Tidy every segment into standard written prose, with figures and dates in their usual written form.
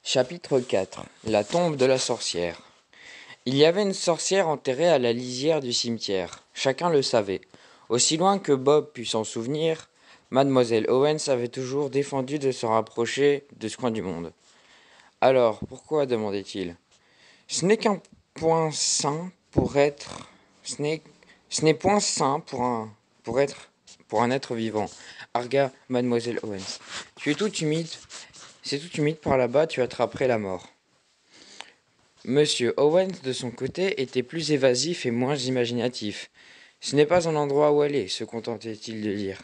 Chapitre 4. La tombe de la sorcière. Il y avait une sorcière enterrée à la lisière du cimetière. Chacun le savait. Aussi loin que Bob put s'en souvenir, Mademoiselle Owens avait toujours défendu de se rapprocher de ce coin du monde. Alors, pourquoi demandait-il. Ce n'est qu'un point sain pour être. Ce n'est point sain pour un être vivant, argua Mademoiselle Owens. Tu es tout humide. C'est tout humide par là-bas, tu attraperais la mort. Monsieur Owens, de son côté, était plus évasif et moins imaginatif. Ce n'est pas un endroit où aller, se contentait-il de dire.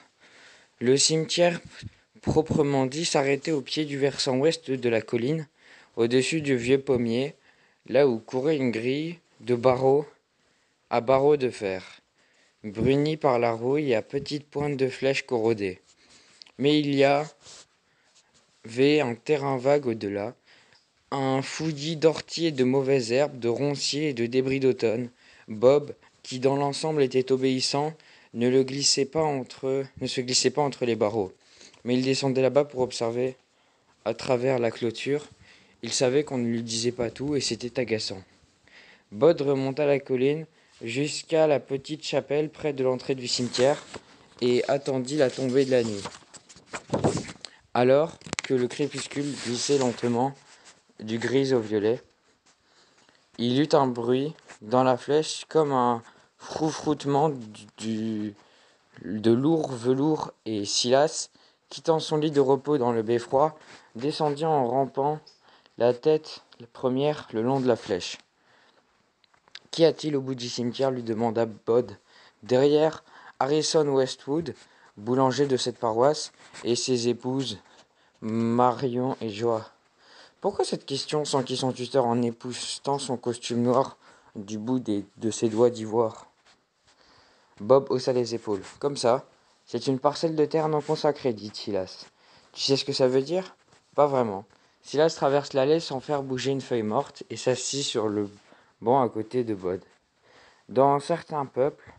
Le cimetière, proprement dit, s'arrêtait au pied du versant ouest de la colline, au-dessus du vieux pommier, là où courait une grille de barreaux à barreaux de fer, brunie par la rouille et à petites pointes de flèches corrodées. Mais il y avait un terrain vague au-delà, un fouillis d'orties et de mauvaises herbes, de ronciers et de débris d'automne. Bob, qui dans l'ensemble était obéissant, ne se glissait pas entre les barreaux. Mais il descendait là-bas pour observer à travers la clôture. Il savait qu'on ne lui disait pas tout et c'était agaçant. Bob remonta la colline jusqu'à la petite chapelle près de l'entrée du cimetière et attendit la tombée de la nuit. Alors que le crépuscule glissait lentement du gris au violet, il eut un bruit dans la flèche comme un froufroutement de lourd velours et Silas, quittant son lit de repos dans le beffroi, descendit en rampant la tête première le long de la flèche. Qu'y a-t-il au bout du cimetière lui demanda Bob. Derrière, Harrison Westwood, boulanger de cette paroisse, et ses épouses, Marion et Joa. Pourquoi cette question s'enquit son tuteur en époussetant son costume noir du bout de ses doigts d'ivoire. Bob haussa les épaules. Comme ça, c'est une parcelle de terre non consacrée, dit Silas. Tu sais ce que ça veut dire? Pas vraiment. Silas traverse l'allée sans faire bouger une feuille morte et s'assit sur le banc à côté de Bob. Dans certains peuples,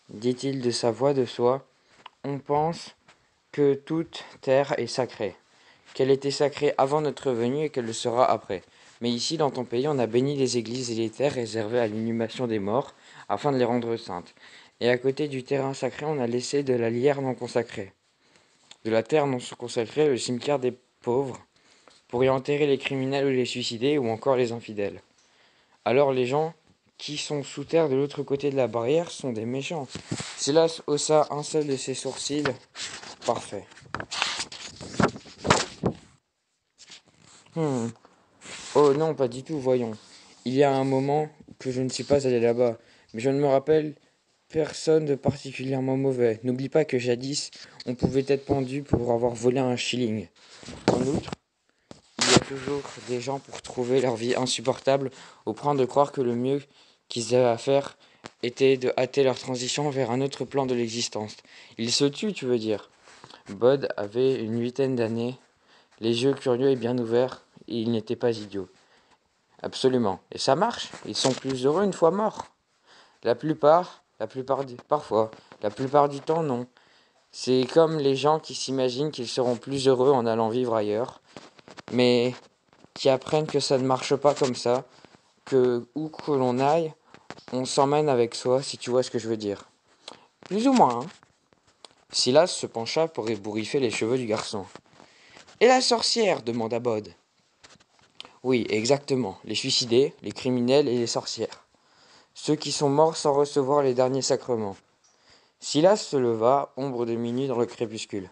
dit-il de sa voix de soie, on pense que toute terre est sacrée. Qu'elle était sacrée avant notre venue et qu'elle le sera après. Mais ici, dans ton pays, on a béni les églises et les terres réservées à l'inhumation des morts, afin de les rendre saintes. Et à côté du terrain sacré, on a laissé de la lierre non consacrée. De la terre non consacrée, le cimetière des pauvres, pour y enterrer les criminels ou les suicidés, ou encore les infidèles. Alors les gens qui sont sous terre de l'autre côté de la barrière sont des méchants. Silas haussa un seul de ses sourcils. Parfait. Oh non, pas du tout, voyons. Il y a un moment que je ne suis pas allé là-bas, mais je ne me rappelle personne de particulièrement mauvais. N'oublie pas que jadis, on pouvait être pendu pour avoir volé un shilling. En outre, il y a toujours des gens pour trouver leur vie insupportable, au point de croire que le mieux qu'ils avaient à faire était de hâter leur transition vers un autre plan de l'existence. Ils se tuent, tu veux dire? Bud avait une 8aine d'années, les yeux curieux et bien ouverts, et il n'était pas idiot. Absolument. Et ça marche. Ils sont plus heureux une fois morts. Parfois. La plupart du temps, non. C'est comme les gens qui s'imaginent qu'ils seront plus heureux en allant vivre ailleurs, mais qui apprennent que ça ne marche pas comme ça, que où que l'on aille, on s'emmène avec soi, si tu vois ce que je veux dire. Plus ou moins, hein. Silas se pencha pour ébouriffer les cheveux du garçon. Et la sorcière demanda Bod. Oui, exactement. Les suicidés, les criminels et les sorcières. Ceux qui sont morts sans recevoir les derniers sacrements. Silas se leva, ombre de minuit dans le crépuscule.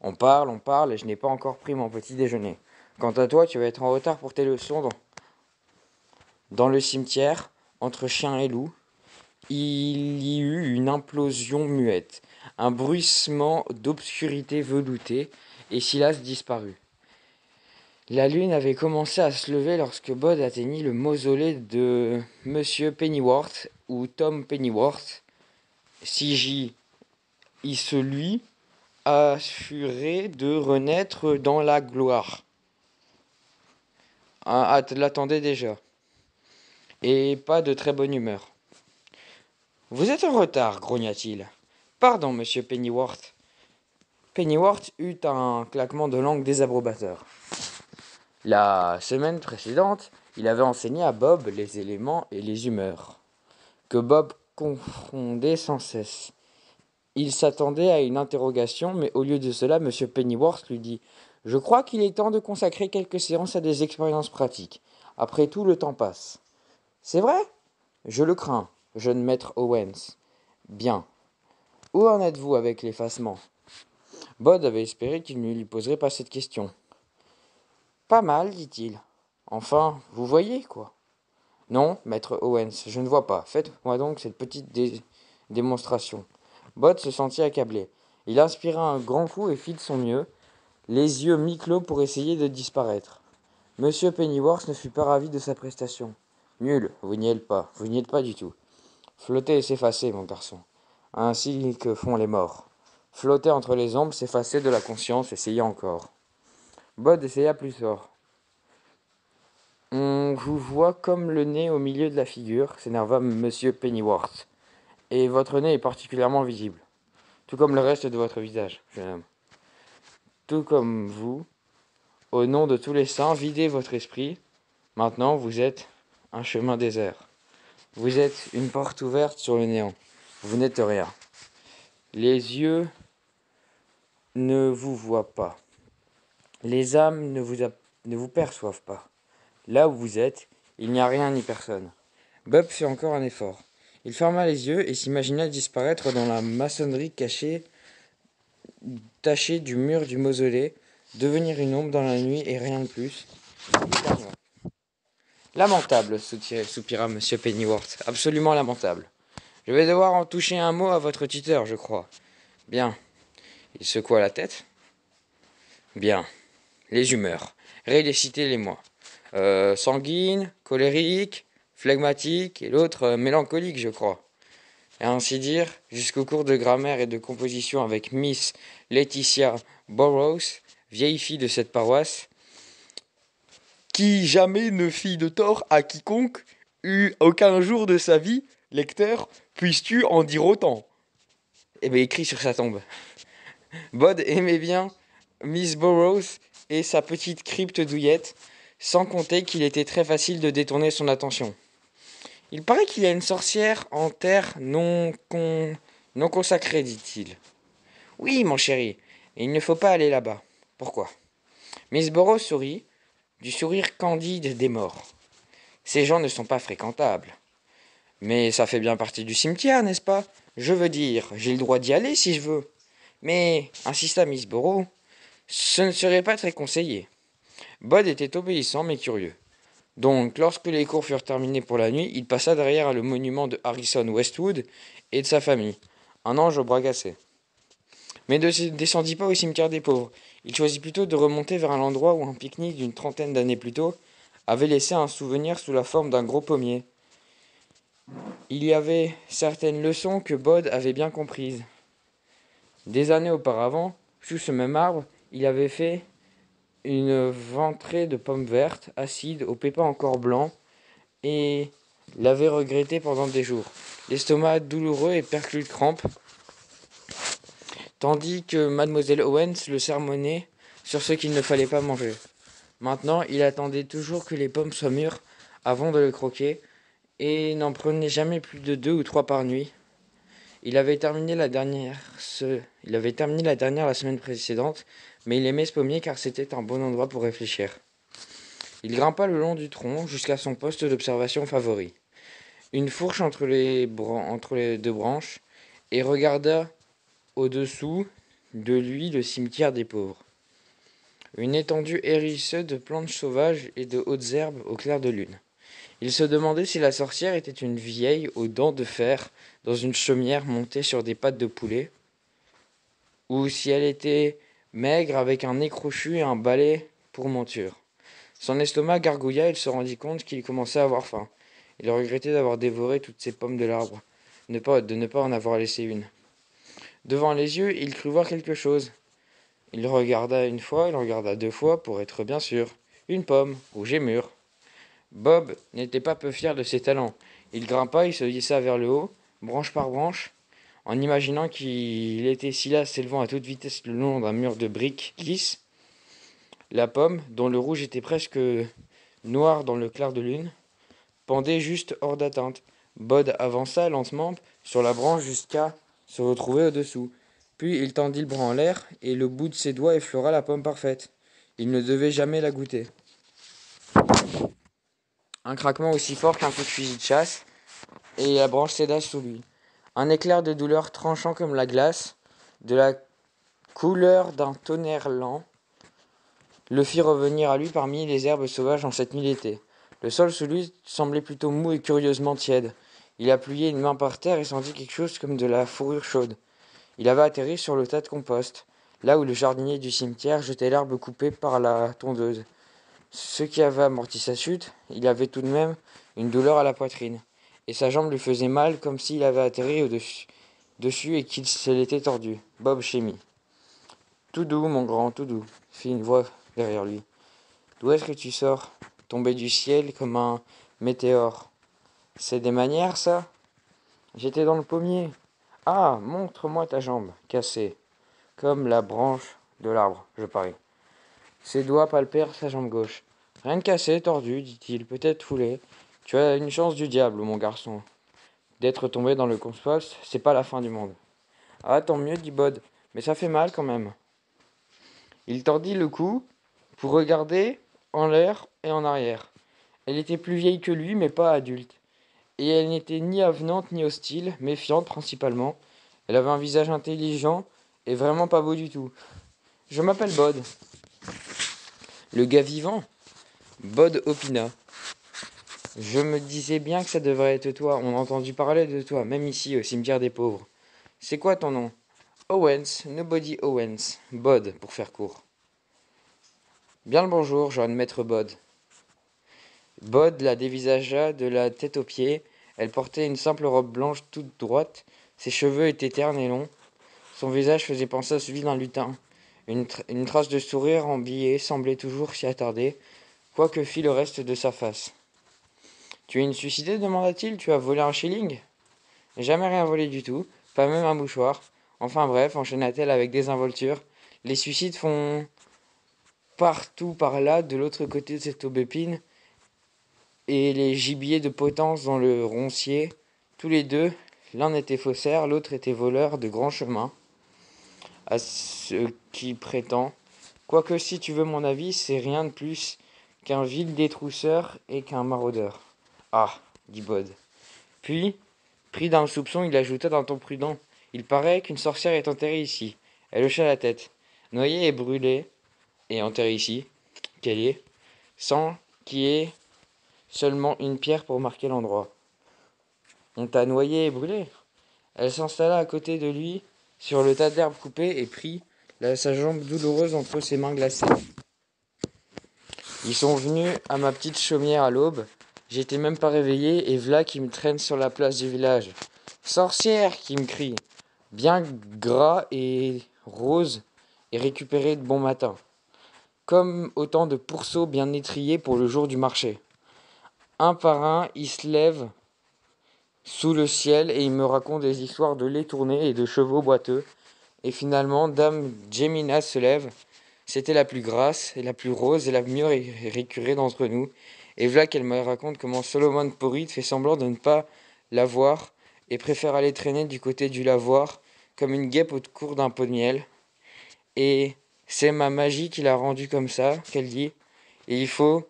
On parle, et je n'ai pas encore pris mon petit déjeuner. Quant à toi, tu vas être en retard pour tes leçons. Dans le cimetière, entre chiens et loups, il y eut une implosion muette, un bruissement d'obscurité veloutée, et Silas disparut. La lune avait commencé à se lever lorsque Bod atteignit le mausolée de Monsieur Pennyworth, ou Tom Pennyworth, si celui assuré de renaître dans la gloire. L'attendait déjà, et pas de très bonne humeur. Vous êtes en retard, grogna-t-il. Pardon, monsieur Pennyworth. Pennyworth eut un claquement de langue désapprobateur. La semaine précédente, il avait enseigné à Bob les éléments et les humeurs, que Bob confondait sans cesse. Il s'attendait à une interrogation, mais au lieu de cela, M. Pennyworth lui dit « Je crois qu'il est temps de consacrer quelques séances à des expériences pratiques. Après tout, le temps passe. »« C'est vrai ? Je le crains, jeune maître Owens. »« Bien. Où en êtes-vous avec l'effacement ?» Bob avait espéré qu'il ne lui poserait pas cette question. « Pas mal, dit-il. Enfin, vous voyez, quoi. »« Non, maître Owens, je ne vois pas. Faites-moi donc cette petite démonstration. » Bob se sentit accablé. Il inspira un grand coup et fit de son mieux, les yeux mi-clos pour essayer de disparaître. Monsieur Pennyworth ne fut pas ravi de sa prestation. Nul, vous n'y êtes pas du tout. Flotter et s'effacer, mon garçon, ainsi que font les morts. Flotter entre les ombres, s'effacer de la conscience, essayez encore. Bob essaya plus fort. On vous voit comme le nez au milieu de la figure, s'énerva Monsieur Pennyworth. Et votre nez est particulièrement visible, tout comme le reste de votre visage, jeune homme. Tout comme vous, au nom de tous les saints, videz votre esprit. Maintenant, vous êtes un chemin désert. Vous êtes une porte ouverte sur le néant. Vous n'êtes rien. Les yeux ne vous voient pas. Les âmes ne vous perçoivent pas. Là où vous êtes, il n'y a rien ni personne. Bob fit encore un effort. Il ferma les yeux et s'imagina disparaître dans la maçonnerie tachée du mur du mausolée, devenir une ombre dans la nuit et rien de plus. Lamentable, soupira M. Pennyworth. Absolument lamentable. Je vais devoir en toucher un mot à votre tuteur, je crois. Bien. Il secoua la tête. Bien. Les humeurs. Récitez-les-moi. Sanguine, colérique, flegmatique et l'autre mélancolique, je crois. Et ainsi dire, jusqu'au cours de grammaire et de composition avec Miss Laetitia Burroughs, vieille fille de cette paroisse, qui jamais ne fit de tort à quiconque, eut aucun jour de sa vie, lecteur, puisses-tu en dire autant? Eh bien, écrit sur sa tombe. Bod aimait bien Miss Burroughs et sa petite crypte douillette, sans compter qu'il était très facile de détourner son attention. Il paraît qu'il y a une sorcière en terre non consacrée, dit-il. Oui, mon chéri, et il ne faut pas aller là-bas. Pourquoi? Miss Burroughs sourit, du sourire candide des morts. Ces gens ne sont pas fréquentables. Mais ça fait bien partie du cimetière, n'est-ce pas? Je veux dire, j'ai le droit d'y aller si je veux. Mais, insista Miss Burroughs, ce ne serait pas très conseillé. Bod était obéissant mais curieux. Donc, lorsque les cours furent terminés pour la nuit, il passa derrière le monument de Harrison Westwood et de sa famille, un ange au bras cassé. Mais ne descendit pas au cimetière des pauvres. Il choisit plutôt de remonter vers un endroit où un pique-nique d'une trentaine d'années plus tôt avait laissé un souvenir sous la forme d'un gros pommier. Il y avait certaines leçons que Bod avait bien comprises. Des années auparavant, sous ce même arbre, il avait fait une ventrée de pommes vertes, acides, aux pépins encore blancs, et l'avait regretté pendant des jours. L'estomac douloureux et perclus de crampes, tandis que mademoiselle Owens le sermonnait sur ce qu'il ne fallait pas manger. Maintenant, il attendait toujours que les pommes soient mûres avant de le croquer, et n'en prenait jamais plus de 2 ou 3 par nuit. Il avait terminé la dernière la semaine précédente, mais il aimait ce pommier car c'était un bon endroit pour réfléchir. Il grimpa le long du tronc jusqu'à son poste d'observation favori, une fourche entre les deux branches, et regarda au-dessous de lui le cimetière des pauvres. Une étendue hérisseuse de plantes sauvages et de hautes herbes au clair de lune. Il se demandait si la sorcière était une vieille aux dents de fer dans une chaumière montée sur des pattes de poulet, ou si elle était maigre avec un nez crochu et un balai pour monture. Son estomac gargouilla et il se rendit compte qu'il commençait à avoir faim. Il regrettait d'avoir dévoré toutes ces pommes de l'arbre, de ne pas en avoir laissé une. Devant les yeux, il crut voir quelque chose. Il regarda une fois, il regarda 2 fois, pour être bien sûr. Une pomme, rouge et mûre. Bob n'était pas peu fier de ses talents. Il grimpa, il se hissa vers le haut, branche par branche, en imaginant qu'il était si là s'élevant à toute vitesse le long d'un mur de briques lisses. La pomme, dont le rouge était presque noir dans le clair de lune, pendait juste hors d'atteinte. Bod avança lentement sur la branche jusqu'à se retrouver au-dessous. Puis il tendit le bras en l'air, et le bout de ses doigts effleura la pomme parfaite. Il ne devait jamais la goûter. Un craquement aussi fort qu'un coup de fusil de chasse, et la branche céda sous lui. Un éclair de douleur tranchant comme la glace, de la couleur d'un tonnerre lent, le fit revenir à lui parmi les herbes sauvages en cette nuit d'été. Le sol sous lui semblait plutôt mou et curieusement tiède. Il appuyait une main par terre et sentit quelque chose comme de la fourrure chaude. Il avait atterri sur le tas de compost, là où le jardinier du cimetière jetait l'herbe coupée par la tondeuse. Ce qui avait amorti sa chute, il avait tout de même une douleur à la poitrine, et sa jambe lui faisait mal comme s'il avait atterri dessus et qu'il se l'était tordu. Bob chémit. Tout doux, mon grand, tout doux, fit une voix derrière lui. D'où est-ce que tu sors, tombé du ciel comme un météore? C'est des manières, ça? J'étais dans le pommier. Ah, montre-moi ta jambe, cassée, comme la branche de l'arbre, je parie. Ses doigts palpèrent sa jambe gauche. Rien de cassé, tordu, dit-il, peut-être foulé. Tu as une chance du diable, mon garçon. D'être tombé dans le compost, c'est pas la fin du monde. Ah, tant mieux, dit Bod, mais ça fait mal quand même. Il tordit le cou pour regarder en l'air et en arrière. Elle était plus vieille que lui, mais pas adulte. Et elle n'était ni avenante ni hostile, méfiante principalement. Elle avait un visage intelligent et vraiment pas beau du tout. Je m'appelle Bod. Le gars vivant? Bod opina. Je me disais bien que ça devrait être toi. On a entendu parler de toi, même ici, au cimetière des pauvres. C'est quoi ton nom? Owens, Nobody Owens. Bod, pour faire court. Bien le bonjour, jeune maître Bod. Bod la dévisagea de la tête aux pieds. Elle portait une simple robe blanche toute droite. Ses cheveux étaient ternes et longs. Son visage faisait penser à celui d'un lutin. Une trace de sourire embillé semblait toujours s'y attarder, quoi que fît le reste de sa face. Tu es une suicidée, demanda-t-il. Tu as volé un shilling? Jamais rien volé du tout, pas même un mouchoir. Enfin bref, enchaîna-t-elle avec désinvolture. Les suicides font partout par là, de l'autre côté de cette aubépine, et les gibiers de potence dans le roncier. Tous les deux, l'un était faussaire, l'autre était voleur de grands chemins. À ce qui prétend. Quoique, si tu veux mon avis, c'est rien de plus qu'un vil détrousseur et qu'un maraudeur. Ah, dit Bod. Puis, pris d'un soupçon, il ajouta d'un ton prudent. Il paraît qu'une sorcière est enterrée ici. Elle hocha la tête. Noyée et brûlée, et enterrée ici, qu'elle est, sans qu'il y ait seulement une pierre pour marquer l'endroit. On t'a noyé et brûlé? Elle s'installa à côté de lui, sur le tas d'herbes coupées, et prit sa jambe douloureuse entre ses mains glacées. Ils sont venus à ma petite chaumière à l'aube. J'étais même pas réveillé, et v'là qui me traîne sur la place du village. Sorcière, qui me crie, bien gras et rose, et récupéré de bon matin, comme autant de pourceaux bien étriés pour le jour du marché. Un par un, ils se lèvent sous le ciel et ils me racontent des histoires de lait tourné et de chevaux boiteux. Et finalement, Dame Jemina se lève. C'était la plus grasse et la plus rose et la mieux récurée d'entre nous. Et voilà qu'elle me raconte comment Solomon Porrid fait semblant de ne pas la voir et préfère aller traîner du côté du lavoir comme une guêpe au cours d'un pot de miel. Et c'est ma magie qui l'a rendu comme ça, qu'elle dit. Et il faut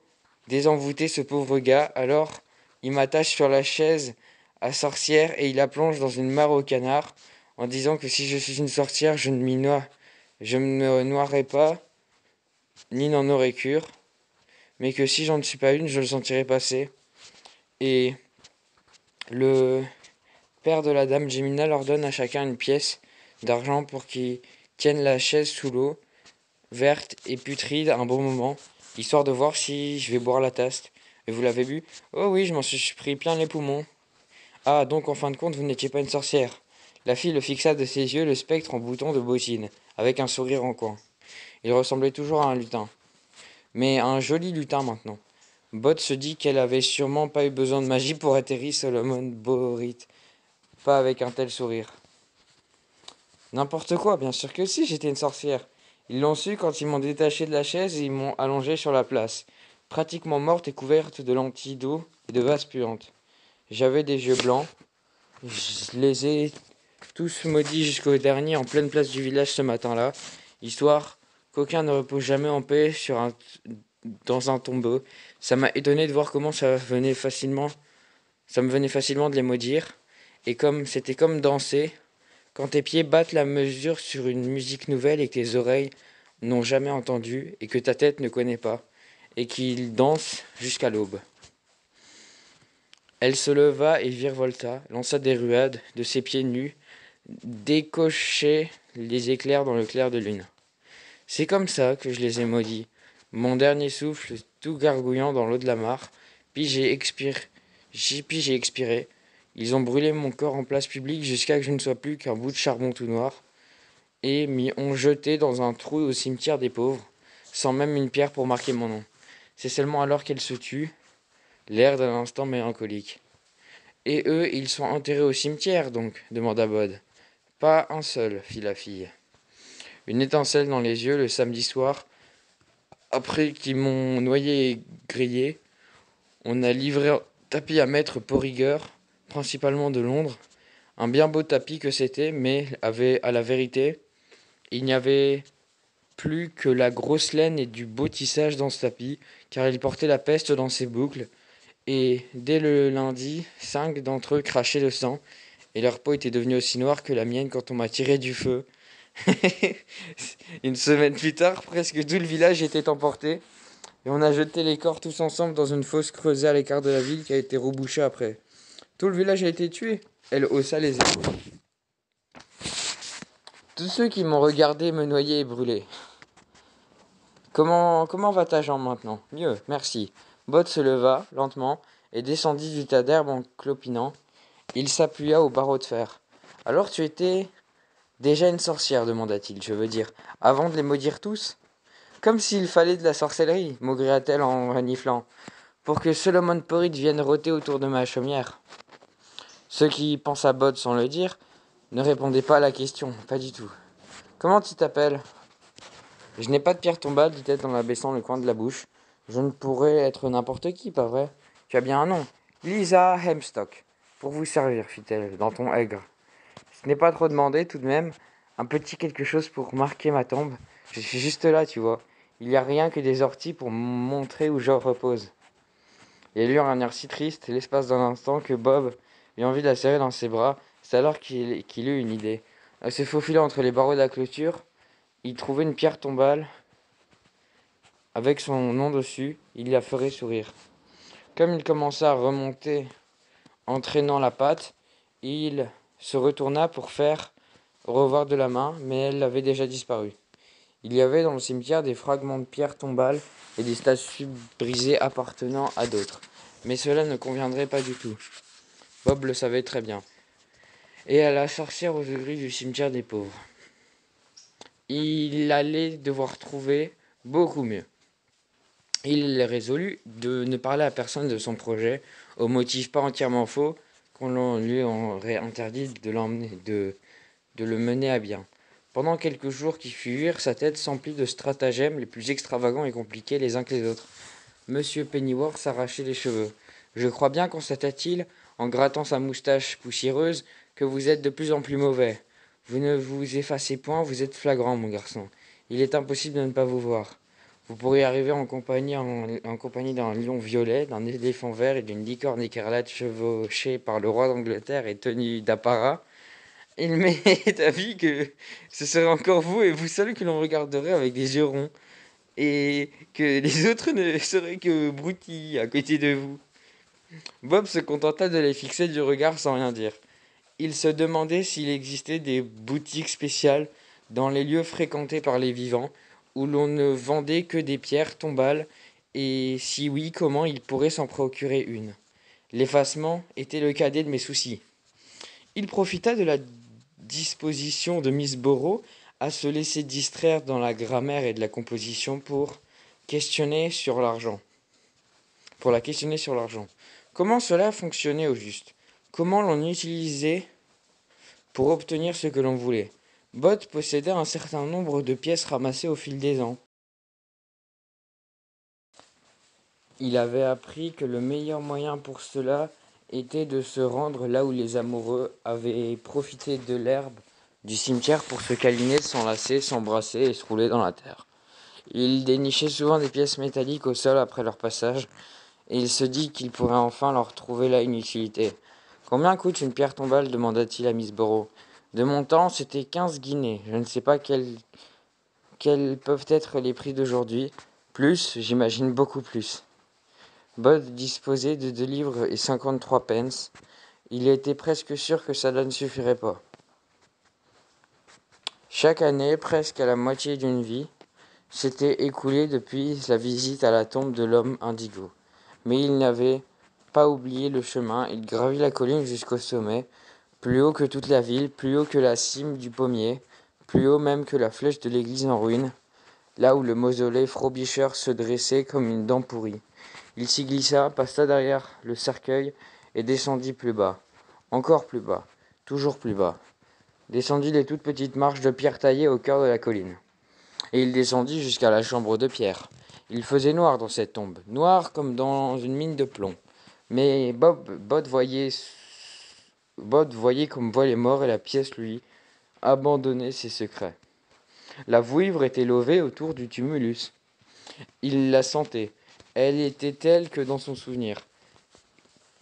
désenvoûter ce pauvre gars. Alors, il m'attache sur la chaise à sorcière et il la plonge dans une mare au canard en disant que si je suis une sorcière, je ne me noierai pas, ni n'en aurai cure, mais que si j'en ne suis pas une, je le sentirai passer. Et le père de la dame Jemina leur donne à chacun une pièce d'argent pour qu'ils tiennent la chaise sous l'eau, verte et putride un bon moment, histoire de voir si je vais boire la tasse. Et vous l'avez bu? Oh oui, je m'en suis pris plein les poumons. Ah, donc en fin de compte, vous n'étiez pas une sorcière. La fille le fixa de ses yeux le spectre en bouton de bottine, avec un sourire en coin. Il ressemblait toujours à un lutin. Mais à un joli lutin maintenant. Bot se dit qu'elle avait sûrement pas eu besoin de magie pour atterrir Solomon Borit. Pas avec un tel sourire. N'importe quoi, bien sûr que si, j'étais une sorcière. Ils l'ont su quand ils m'ont détaché de la chaise et ils m'ont allongé sur la place, pratiquement morte et couverte de lentilles d'eau et de vases puantes. J'avais des yeux blancs. Je les ai tous maudits jusqu'au dernier en pleine place du village ce matin-là, histoire qu'aucun ne repose jamais en paix dans un tombeau. Ça m'a étonné de voir comment ça me venait facilement de les maudire, et c'était comme danser, quand tes pieds battent la mesure sur une musique nouvelle et que tes oreilles n'ont jamais entendue et que ta tête ne connaît pas, et qu'ils dansent jusqu'à l'aube. Elle se leva et virevolta, lança des ruades de ses pieds nus, décochait les éclairs dans le clair de lune. C'est comme ça que je les ai maudits. Mon dernier souffle, tout gargouillant dans l'eau de la mare, puis j'ai expiré. Ils ont brûlé mon corps en place publique jusqu'à que je ne sois plus qu'un bout de charbon tout noir, et m'y ont jeté dans un trou au cimetière des pauvres, sans même une pierre pour marquer mon nom. C'est seulement alors qu'elle se tue, l'air d'un instant mélancolique. Et eux, ils sont enterrés au cimetière, donc demanda Bod. Pas un seul, fit la fille. Une étincelle dans les yeux le samedi soir, après qu'ils m'ont noyé et grillé, on a livré un tapis à maître Porrigueur, principalement de Londres. Un bien beau tapis que c'était, mais à la vérité, il n'y avait plus que la grosse laine et du beau tissage dans ce tapis, car il portait la peste dans ses boucles. Et dès le lundi, 5 d'entre eux crachaient le sang, et leur peau était devenue aussi noire que la mienne quand on m'a tiré du feu. Une semaine plus tard, presque tout le village était emporté, et on a jeté les corps tous ensemble dans une fosse creusée à l'écart de la ville qui a été rebouchée après. Tout le village a été tué. Elle haussa les épaules. Tous ceux qui m'ont regardé me noyer et brûler. Comment va ta jambe maintenant? Mieux, merci. Bot se leva, lentement, et descendit du tas d'herbe en clopinant. Il s'appuya au barreau de fer. Alors tu étais déjà une sorcière, demanda-t-il, je veux dire, avant de les maudire tous? Comme s'il fallait de la sorcellerie, maugréa-t-elle en reniflant, pour que Solomon Porridge vienne rôter autour de ma chaumière. Ceux qui pensent à Bod sans le dire ne répondaient pas à la question, pas du tout. Comment tu t'appelles? Je n'ai pas de pierre tombale, dit-elle en abaissant le coin de la bouche. Je ne pourrais être n'importe qui, pas vrai? Tu as bien un nom. Lisa Hemstock. Pour vous servir, fit-elle, d'un ton aigre. Ce n'est pas trop demandé, tout de même. Un petit quelque chose pour marquer ma tombe. Je suis juste là, tu vois. Il n'y a rien que des orties pour montrer où je repose. Et elle eut un air si triste, l'espace d'un instant, que Bob eut envie de la serrer dans ses bras. C'est alors qu'il eut une idée. Elle se faufila entre les barreaux de la clôture. Il trouvait une pierre tombale avec son nom dessus. Il la ferait sourire. Comme il commença à remonter en traînant la patte, il se retourna pour faire au revoir de la main, mais elle avait déjà disparu. Il y avait dans le cimetière des fragments de pierre tombales et des statues brisées appartenant à d'autres. Mais cela ne conviendrait pas du tout. Bob le savait très bien. Et à la sorcière aux grilles du cimetière des pauvres. Il allait devoir trouver beaucoup mieux. Il résolut de ne parler à personne de son projet, au motif pas entièrement faux qu'on lui aurait interdit de le mener à bien. Pendant quelques jours qui fuirent, sa tête s'emplit de stratagèmes les plus extravagants et compliqués les uns que les autres. Monsieur Pennyworth s'arrachait les cheveux. Je crois bien, constata-t-il, en grattant sa moustache poussiéreuse, que vous êtes de plus en plus mauvais. Vous ne vous effacez point, vous êtes flagrant, mon garçon. Il est impossible de ne pas vous voir. Vous pourriez arriver en compagnie d'un lion violet, d'un éléphant vert et d'une licorne écarlate chevauchée par le roi d'Angleterre et tenue d'apparat. Il m'est avis que ce serait encore vous et vous seul que l'on regarderait avec des yeux ronds, et que les autres ne seraient que broutilles à côté de vous. Bob se contenta de les fixer du regard sans rien dire. Il se demandait s'il existait des boutiques spéciales dans les lieux fréquentés par les vivants, où l'on ne vendait que des pierres tombales, et si oui, comment il pourrait s'en procurer une. L'effacement était le cadet de mes soucis. Il profita de la disposition de Miss Borrow à se laisser distraire dans la grammaire et de la composition pour la questionner sur l'argent. Comment cela fonctionnait au juste? Comment l'on utilisait pour obtenir ce que l'on voulait? Bud possédait un certain nombre de pièces ramassées au fil des ans. Il avait appris que le meilleur moyen pour cela était de se rendre là où les amoureux avaient profité de l'herbe du cimetière pour se câliner, s'enlacer, s'embrasser et se rouler dans la terre. Il dénichait souvent des pièces métalliques au sol après leur passage, et il se dit qu'il pourrait enfin leur trouver là une utilité. « Combien coûte une pierre tombale ?» demanda-t-il à Miss Burrow. « De mon temps, c'était 15 guinées. Je ne sais pas quels peuvent être les prix d'aujourd'hui. Plus, j'imagine beaucoup plus. » Bud disposait de 2 livres et 53 pence. Il était presque sûr que cela ne suffirait pas. Chaque année, presque à la moitié d'une vie, s'était écoulée depuis la visite à la tombe de l'homme indigo. Mais il n'avait pas oublié le chemin. Il gravit la colline jusqu'au sommet, plus haut que toute la ville, plus haut que la cime du pommier, plus haut même que la flèche de l'église en ruine, là où le mausolée Frobisher se dressait comme une dent pourrie. Il s'y glissa, passa derrière le cercueil et descendit plus bas. Encore plus bas, toujours plus bas. Descendit les toutes petites marches de pierre taillées au cœur de la colline. Et il descendit jusqu'à la chambre de pierre. Il faisait noir dans cette tombe, noir comme dans une mine de plomb. Mais Bud voyait comme voient les morts et la pièce lui abandonnait ses secrets. La vouivre était levée autour du tumulus. Il la sentait. Elle était telle que dans son souvenir.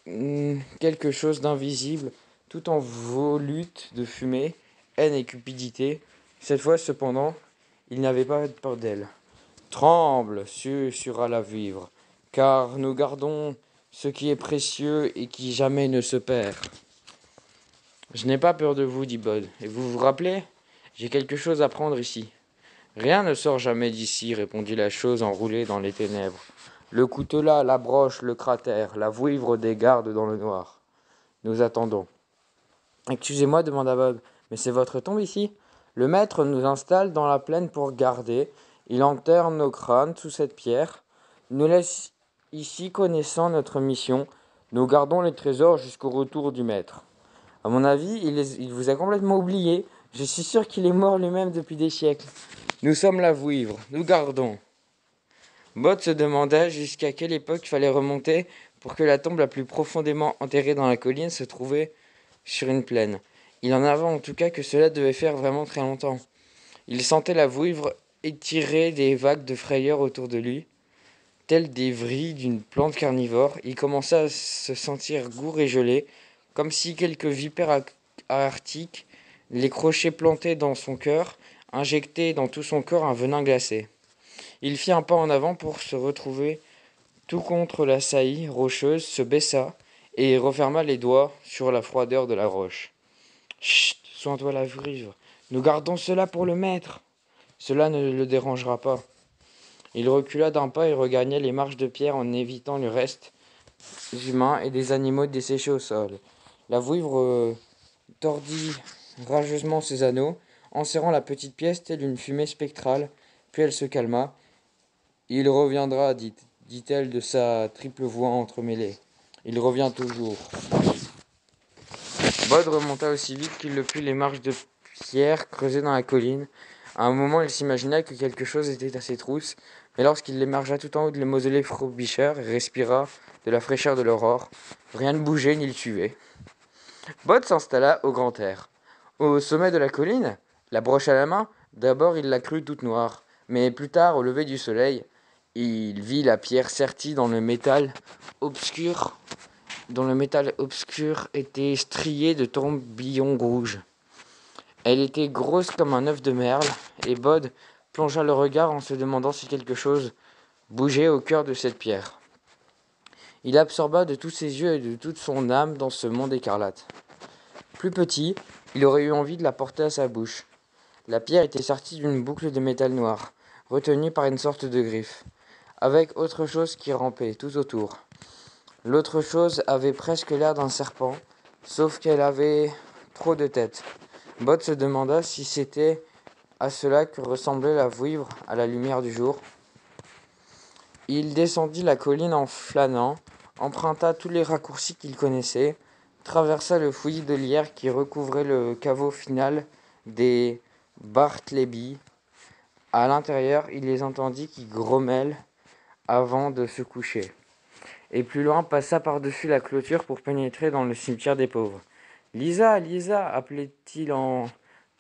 Quelque chose d'invisible, tout en volute de fumée, haine et cupidité. Cette fois, cependant, il n'avait pas peur d'elle. « Tremble, susurra la vouivre, car nous gardons ce qui est précieux et qui jamais ne se perd. »« Je n'ai pas peur de vous, dit Bud. Et vous vous rappelez ? J'ai quelque chose à prendre ici. »« Rien ne sort jamais d'ici, répondit la chose enroulée dans les ténèbres. Le coutelas, la broche, le cratère, la vouivre des gardes dans le noir. Nous attendons. »« Excusez-moi, demanda Bob, mais c'est votre tombe ici ? Le maître nous installe dans la plaine pour garder. Il enterre nos crânes sous cette pierre. Nous laisse ici connaissant notre mission. Nous gardons les trésors jusqu'au retour du maître. À mon avis, il vous a complètement oublié. Je suis sûr qu'il est mort lui-même depuis des siècles. Nous sommes la vouivre. Nous gardons. » Bud se demanda jusqu'à quelle époque il fallait remonter pour que la tombe la plus profondément enterrée dans la colline se trouvait sur une plaine. Il en avait en tout cas que cela devait faire vraiment très longtemps. Il sentait la vouivre étirer des vagues de frayeur autour de lui, telles des vrilles d'une plante carnivore. Il commença à se sentir gourd et gelé, comme si quelques vipères arctiques, les crochets plantés dans son cœur, injectaient dans tout son corps un venin glacé. Il fit un pas en avant pour se retrouver tout contre la saillie rocheuse, se baissa et referma les doigts sur la froideur de la roche. « Chut, soins-toi la vouivre. Nous gardons cela pour le maître. Cela ne le dérangera pas. » Il recula d'un pas et regagna les marches de pierre en évitant le reste humain et des animaux desséchés au sol. La vouivre tordit rageusement ses anneaux, en serrant la petite pièce telle une fumée spectrale, puis elle se calma. « Il reviendra, dit-elle de sa triple voix entremêlée. Il revient toujours. » Bud remonta aussi vite qu'il le put les marches de pierre creusées dans la colline. À un moment, il s'imagina que quelque chose était à ses trousses, mais lorsqu'il émergea tout en haut de le mausolée Frobisher et respira de la fraîcheur de l'aurore, rien ne bougeait ni le suivait. Bud s'installa au grand air. Au sommet de la colline, la broche à la main, d'abord il la crut toute noire, mais plus tard, au lever du soleil, il vit la pierre sertie dont le métal obscur était strié de tourbillons rouges. Elle était grosse comme un œuf de merle, et Bud plongea le regard en se demandant si quelque chose bougeait au cœur de cette pierre. Il absorba de tous ses yeux et de toute son âme dans ce monde écarlate. Plus petit, il aurait eu envie de la porter à sa bouche. La pierre était sortie d'une boucle de métal noir, retenue par une sorte de griffe, avec autre chose qui rampait tout autour. L'autre chose avait presque l'air d'un serpent, sauf qu'elle avait trop de têtes. Bud se demanda si c'était à cela que ressemblait la vouivre à la lumière du jour. Il descendit la colline en flânant, emprunta tous les raccourcis qu'il connaissait, traversa le fouillis de lierre qui recouvrait le caveau final des Bartleby. À l'intérieur, il les entendit qui grommellent avant de se coucher. Et plus loin, passa par-dessus la clôture pour pénétrer dans le cimetière des pauvres. « Lisa, Lisa !» appelait-il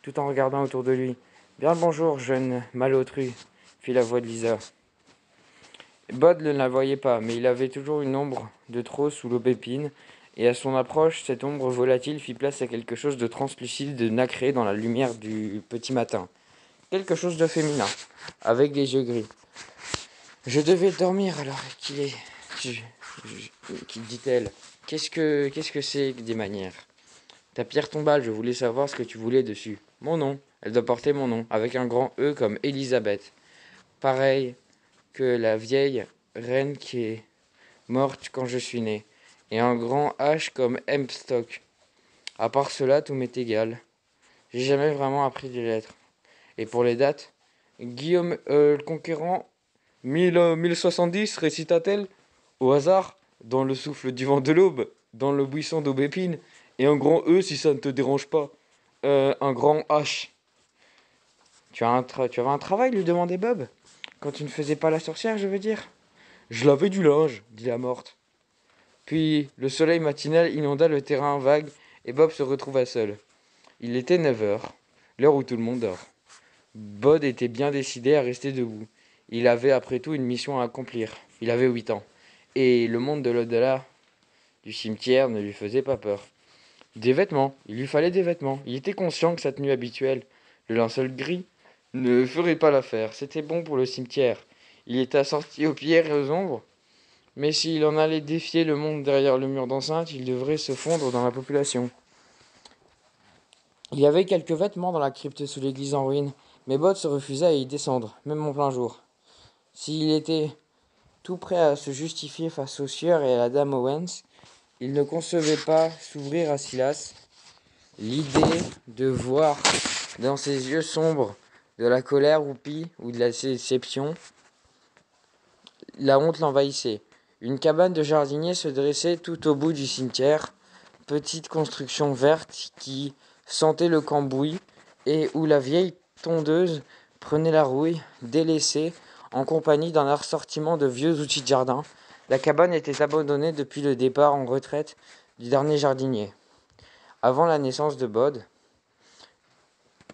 tout en regardant autour de lui. « Bien le bonjour, jeune malotru !» fit la voix de Lisa. Bud ne la voyait pas, mais il avait toujours une ombre de trop sous l'aubépine, et à son approche, cette ombre volatile fit place à quelque chose de translucide, de nacré dans la lumière du petit matin. Quelque chose de féminin, avec des yeux gris. « Je devais dormir alors qu'il est... » dit-elle. Qu'est-ce que c'est des manières ? Ta pierre tombale, je voulais savoir ce que tu voulais dessus. Mon nom, elle doit porter mon nom, avec un grand E comme Elisabeth. Pareil que la vieille reine qui est morte quand je suis né. Et un grand H comme Hempstock. À part cela, tout m'est égal. J'ai jamais vraiment appris des lettres. Et pour les dates, Guillaume le Conquérant, 1070, récita-t-elle, au hasard, dans le souffle du vent de l'aube, dans le buisson d'aubépine, et un grand E si ça ne te dérange pas. Un grand H. Tu avais un travail, lui demandait Bob. Quand tu ne faisais pas la sorcière, je veux dire. Je lavais du linge, dit la morte. Puis le soleil matinal inonda le terrain vague et Bob se retrouva seul. Il était 9 heures, l'heure où tout le monde dort. Bob était bien décidé à rester debout. Il avait après tout une mission à accomplir. Il avait 8 ans. Et le monde de l'au-delà du cimetière ne lui faisait pas peur. Des vêtements, il lui fallait des vêtements. Il était conscient que sa tenue habituelle, le linceul gris, ne ferait pas l'affaire. C'était bon pour le cimetière. Il était assorti aux pierres et aux ombres. Mais s'il en allait défier le monde derrière le mur d'enceinte, il devrait se fondre dans la population. Il y avait quelques vêtements dans la crypte sous l'église en ruine, mais Bud se refusait à y descendre, même en plein jour. S'il était tout prêt à se justifier face au sieur et à la dame Owens, il ne concevait pas s'ouvrir à Silas. L'idée de voir dans ses yeux sombres de la colère roupie ou de la déception, la honte l'envahissait. Une cabane de jardinier se dressait tout au bout du cimetière, petite construction verte qui sentait le cambouis et où la vieille tondeuse prenait la rouille, délaissée, en compagnie d'un assortiment de vieux outils de jardin. La cabane était abandonnée depuis le départ en retraite du dernier jardinier, avant la naissance de Bud,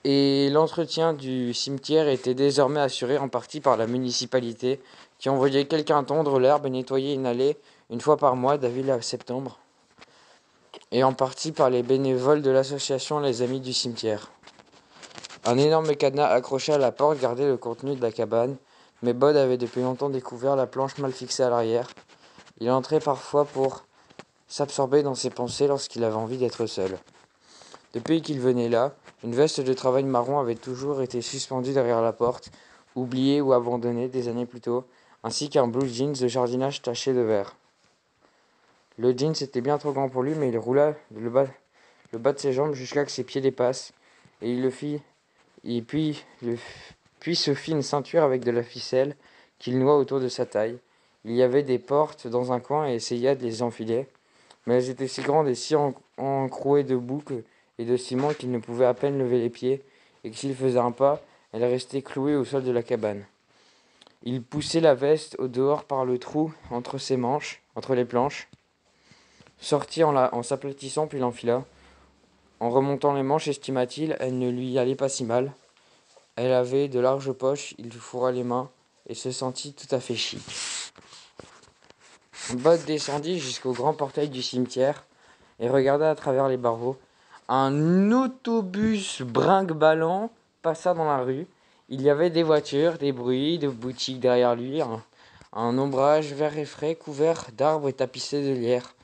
et l'entretien du cimetière était désormais assuré en partie par la municipalité, qui envoyait quelqu'un tondre l'herbe et nettoyer une allée une fois par mois d'avril à septembre, et en partie par les bénévoles de l'association Les Amis du Cimetière. Un énorme cadenas accroché à la porte gardait le contenu de la cabane, mais Bud avait depuis longtemps découvert la planche mal fixée à l'arrière. Il entrait parfois pour s'absorber dans ses pensées lorsqu'il avait envie d'être seul. Depuis qu'il venait là, une veste de travail marron avait toujours été suspendue derrière la porte, oubliée ou abandonnée des années plus tôt, ainsi qu'un blue jeans de jardinage taché de vert. Le jeans était bien trop grand pour lui, mais il roula le bas de ses jambes jusqu'à que ses pieds dépassent, et puis se fit une ceinture avec de la ficelle qu'il noua autour de sa taille. Il y avait des portes dans un coin et essaya de les enfiler, mais elles étaient si grandes et si encrouées de boue et de ciment qu'il ne pouvait à peine lever les pieds, et que s'il faisait un pas, elles restaient clouées au sol de la cabane. Il poussait la veste au dehors par le trou entre les planches, sortit en s'aplatissant puis l'enfila. En remontant les manches, estima-t-il, elle ne lui allait pas si mal. Elle avait de larges poches, il fourra les mains et se sentit tout à fait chic. Bud descendit jusqu'au grand portail du cimetière et regarda à travers les barreaux. Un autobus brinque-ballant passa dans la rue. Il y avait des voitures, des bruits, de boutiques derrière lui, un ombrage vert et frais couvert d'arbres et tapissé de lierre.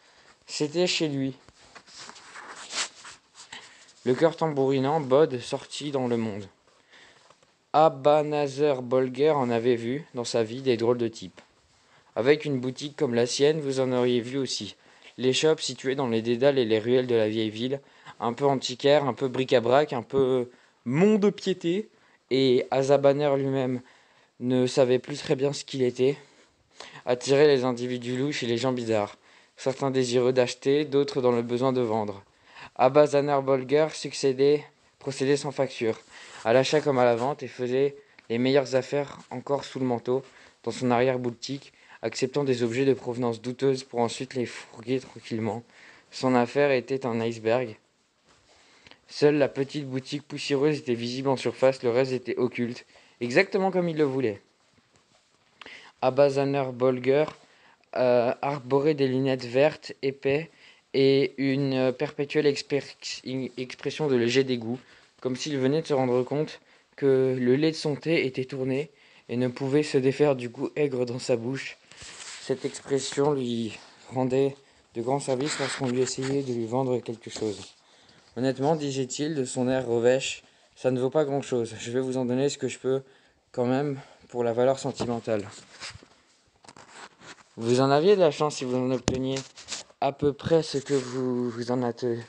C'était chez lui. Le cœur tambourinant, Bud sortit dans le monde. Ebenezer Bolger en avait vu, dans sa vie, des drôles de types. Avec une boutique comme la sienne, vous en auriez vu aussi. Les shops situés dans les dédales et les ruelles de la vieille ville, un peu antiquaire, un peu bric-à-brac, un peu mont-de-piété, et Azabanner lui-même ne savait plus très bien ce qu'il était, attirait les individus louches et les gens bizarres, certains désireux d'acheter, d'autres dans le besoin de vendre. Abazaner Bolger procédait sans facture. à l'achat comme à la vente, et faisait les meilleures affaires encore sous le manteau, dans son arrière-boutique, acceptant des objets de provenance douteuse pour ensuite les fourguer tranquillement. Son affaire était un iceberg. Seule la petite boutique poussiéreuse était visible en surface, le reste était occulte, exactement comme il le voulait. Abazaner Bolger arborait des lunettes vertes, épais, et une perpétuelle expression de léger dégoût, comme s'il venait de se rendre compte que le lait de son thé était tourné et ne pouvait se défaire du goût aigre dans sa bouche. Cette expression lui rendait de grands services lorsqu'on lui essayait de lui vendre quelque chose. Honnêtement, disait-il de son air revêche, ça ne vaut pas grand-chose. Je vais vous en donner ce que je peux, quand même, pour la valeur sentimentale. Vous en aviez de la chance si vous en obteniez à peu près ce que vous en attendiez.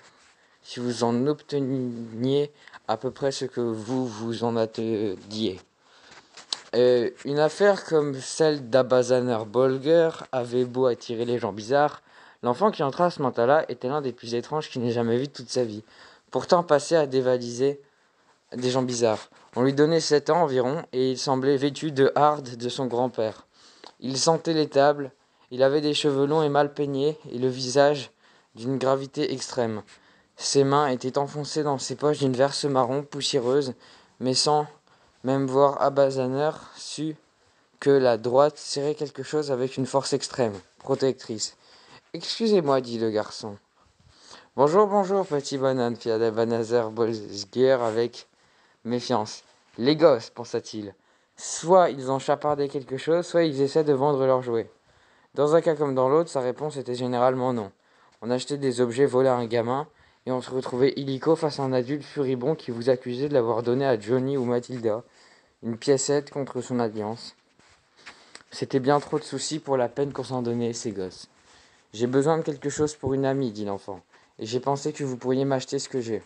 Si vous en obteniez à peu près ce que vous en attendiez. Une affaire comme celle d'Abazaner Bolger avait beau attirer les gens bizarres, l'enfant qui entra à ce moment-là était l'un des plus étranges qu'il n'ait jamais vu de toute sa vie. Pourtant passé à dévaliser des gens bizarres. On lui donnait 7 ans environ et il semblait vêtu de hardes de son grand-père. Il sentait l'étable, il avait des cheveux longs et mal peignés et le visage d'une gravité extrême. Ses mains étaient enfoncées dans ses poches d'une verse marron poussiéreuse, mais sans même voir Abazaner sut que la droite serrait quelque chose avec une force extrême, protectrice. « Excusez-moi, dit le garçon. « Bonjour, bonjour, petit bonhomme, fit Abazaner Bolger avec méfiance. « Les gosses, pensa-t-il. Soit ils ont chapardé quelque chose, soit ils essaient de vendre leurs jouets. » Dans un cas comme dans l'autre, sa réponse était généralement non. On achetait des objets volés à un gamin, et on se retrouvait illico face à un adulte furibond qui vous accusait de l'avoir donné à Johnny ou Mathilda, une piécette contre son alliance. C'était bien trop de soucis pour la peine qu'on s'en donnait, ces gosses. « J'ai besoin de quelque chose pour une amie, dit l'enfant, et j'ai pensé que vous pourriez m'acheter ce que j'ai. »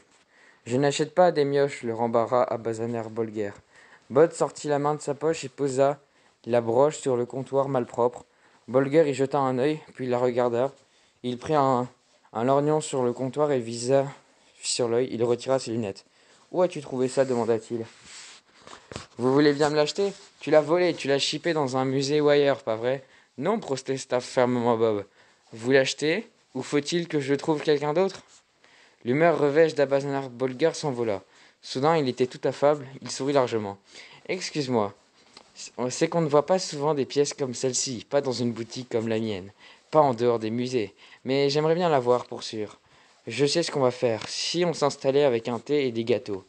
Je n'achète pas des mioches, le rembarra Abazaner Bolger. Bud sortit la main de sa poche et posa la broche sur le comptoir malpropre. Bolger y jeta un œil, puis la regarda. Il prit un lorgnon sur le comptoir et visa sur l'œil. Il retira ses lunettes. « Où as-tu trouvé ça ?» demanda-t-il. « Vous voulez bien me l'acheter ? Tu l'as volé, tu l'as chippé dans un musée ou ailleurs, pas vrai ?»« Non, protesta fermement Bob. Vous l'achetez, ou faut-il que je trouve quelqu'un d'autre ?» L'humeur revêche d'Abazaner Bolger s'envola. Soudain, il était tout affable, il sourit largement. « Excuse-moi, c'est qu'on ne voit pas souvent des pièces comme celle-ci, pas dans une boutique comme la mienne, pas en dehors des musées, mais j'aimerais bien la voir pour sûr. Je sais ce qu'on va faire, si on s'installait avec un thé et des gâteaux.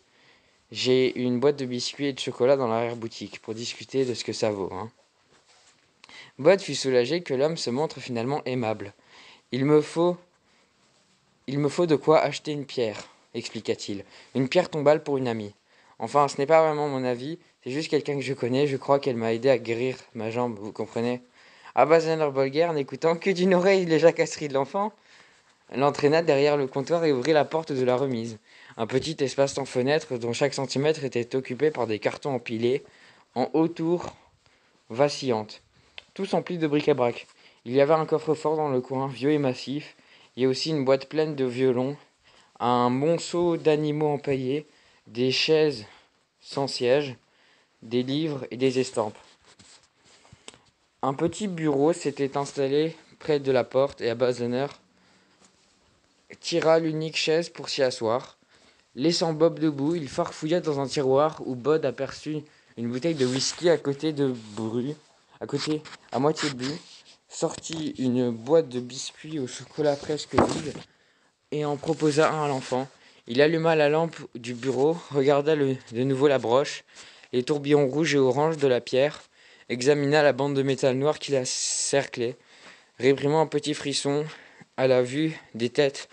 J'ai une boîte de biscuits et de chocolat dans l'arrière-boutique, pour discuter de ce que ça vaut. Hein. » Bud fut soulagé que l'homme se montre finalement aimable. « Il me faut de quoi acheter une pierre, expliqua-t-il. Une pierre tombale pour une amie. Enfin, ce n'est pas vraiment mon avis, c'est juste quelqu'un que je connais, je crois qu'elle m'a aidé à guérir ma jambe, vous comprenez ? » Abazaner Bolger, n'écoutant que d'une oreille les jacasseries de l'enfant, l'entraîna derrière le comptoir et ouvrit la porte de la remise. Un petit espace sans fenêtre dont chaque centimètre était occupé par des cartons empilés, en hauteur vacillante, tous emplis de bric-à-brac. Il y avait un coffre-fort dans le coin, vieux et massif, et aussi une boîte pleine de violons, un monceau d'animaux empaillés, des chaises sans siège, des livres et des estampes. Un petit bureau s'était installé près de la porte et Abazaner tira l'unique chaise pour s'y asseoir. Laissant Bob debout, il farfouilla dans un tiroir où Bud aperçut une bouteille de whisky à moitié bu, sortit une boîte de biscuits au chocolat presque vide et en proposa un à l'enfant. Il alluma la lampe du bureau, regarda de nouveau la broche, les tourbillons rouges et oranges de la pierre, examina la bande de métal noir qui la cerclait, réprimant un petit frisson à la vue des têtes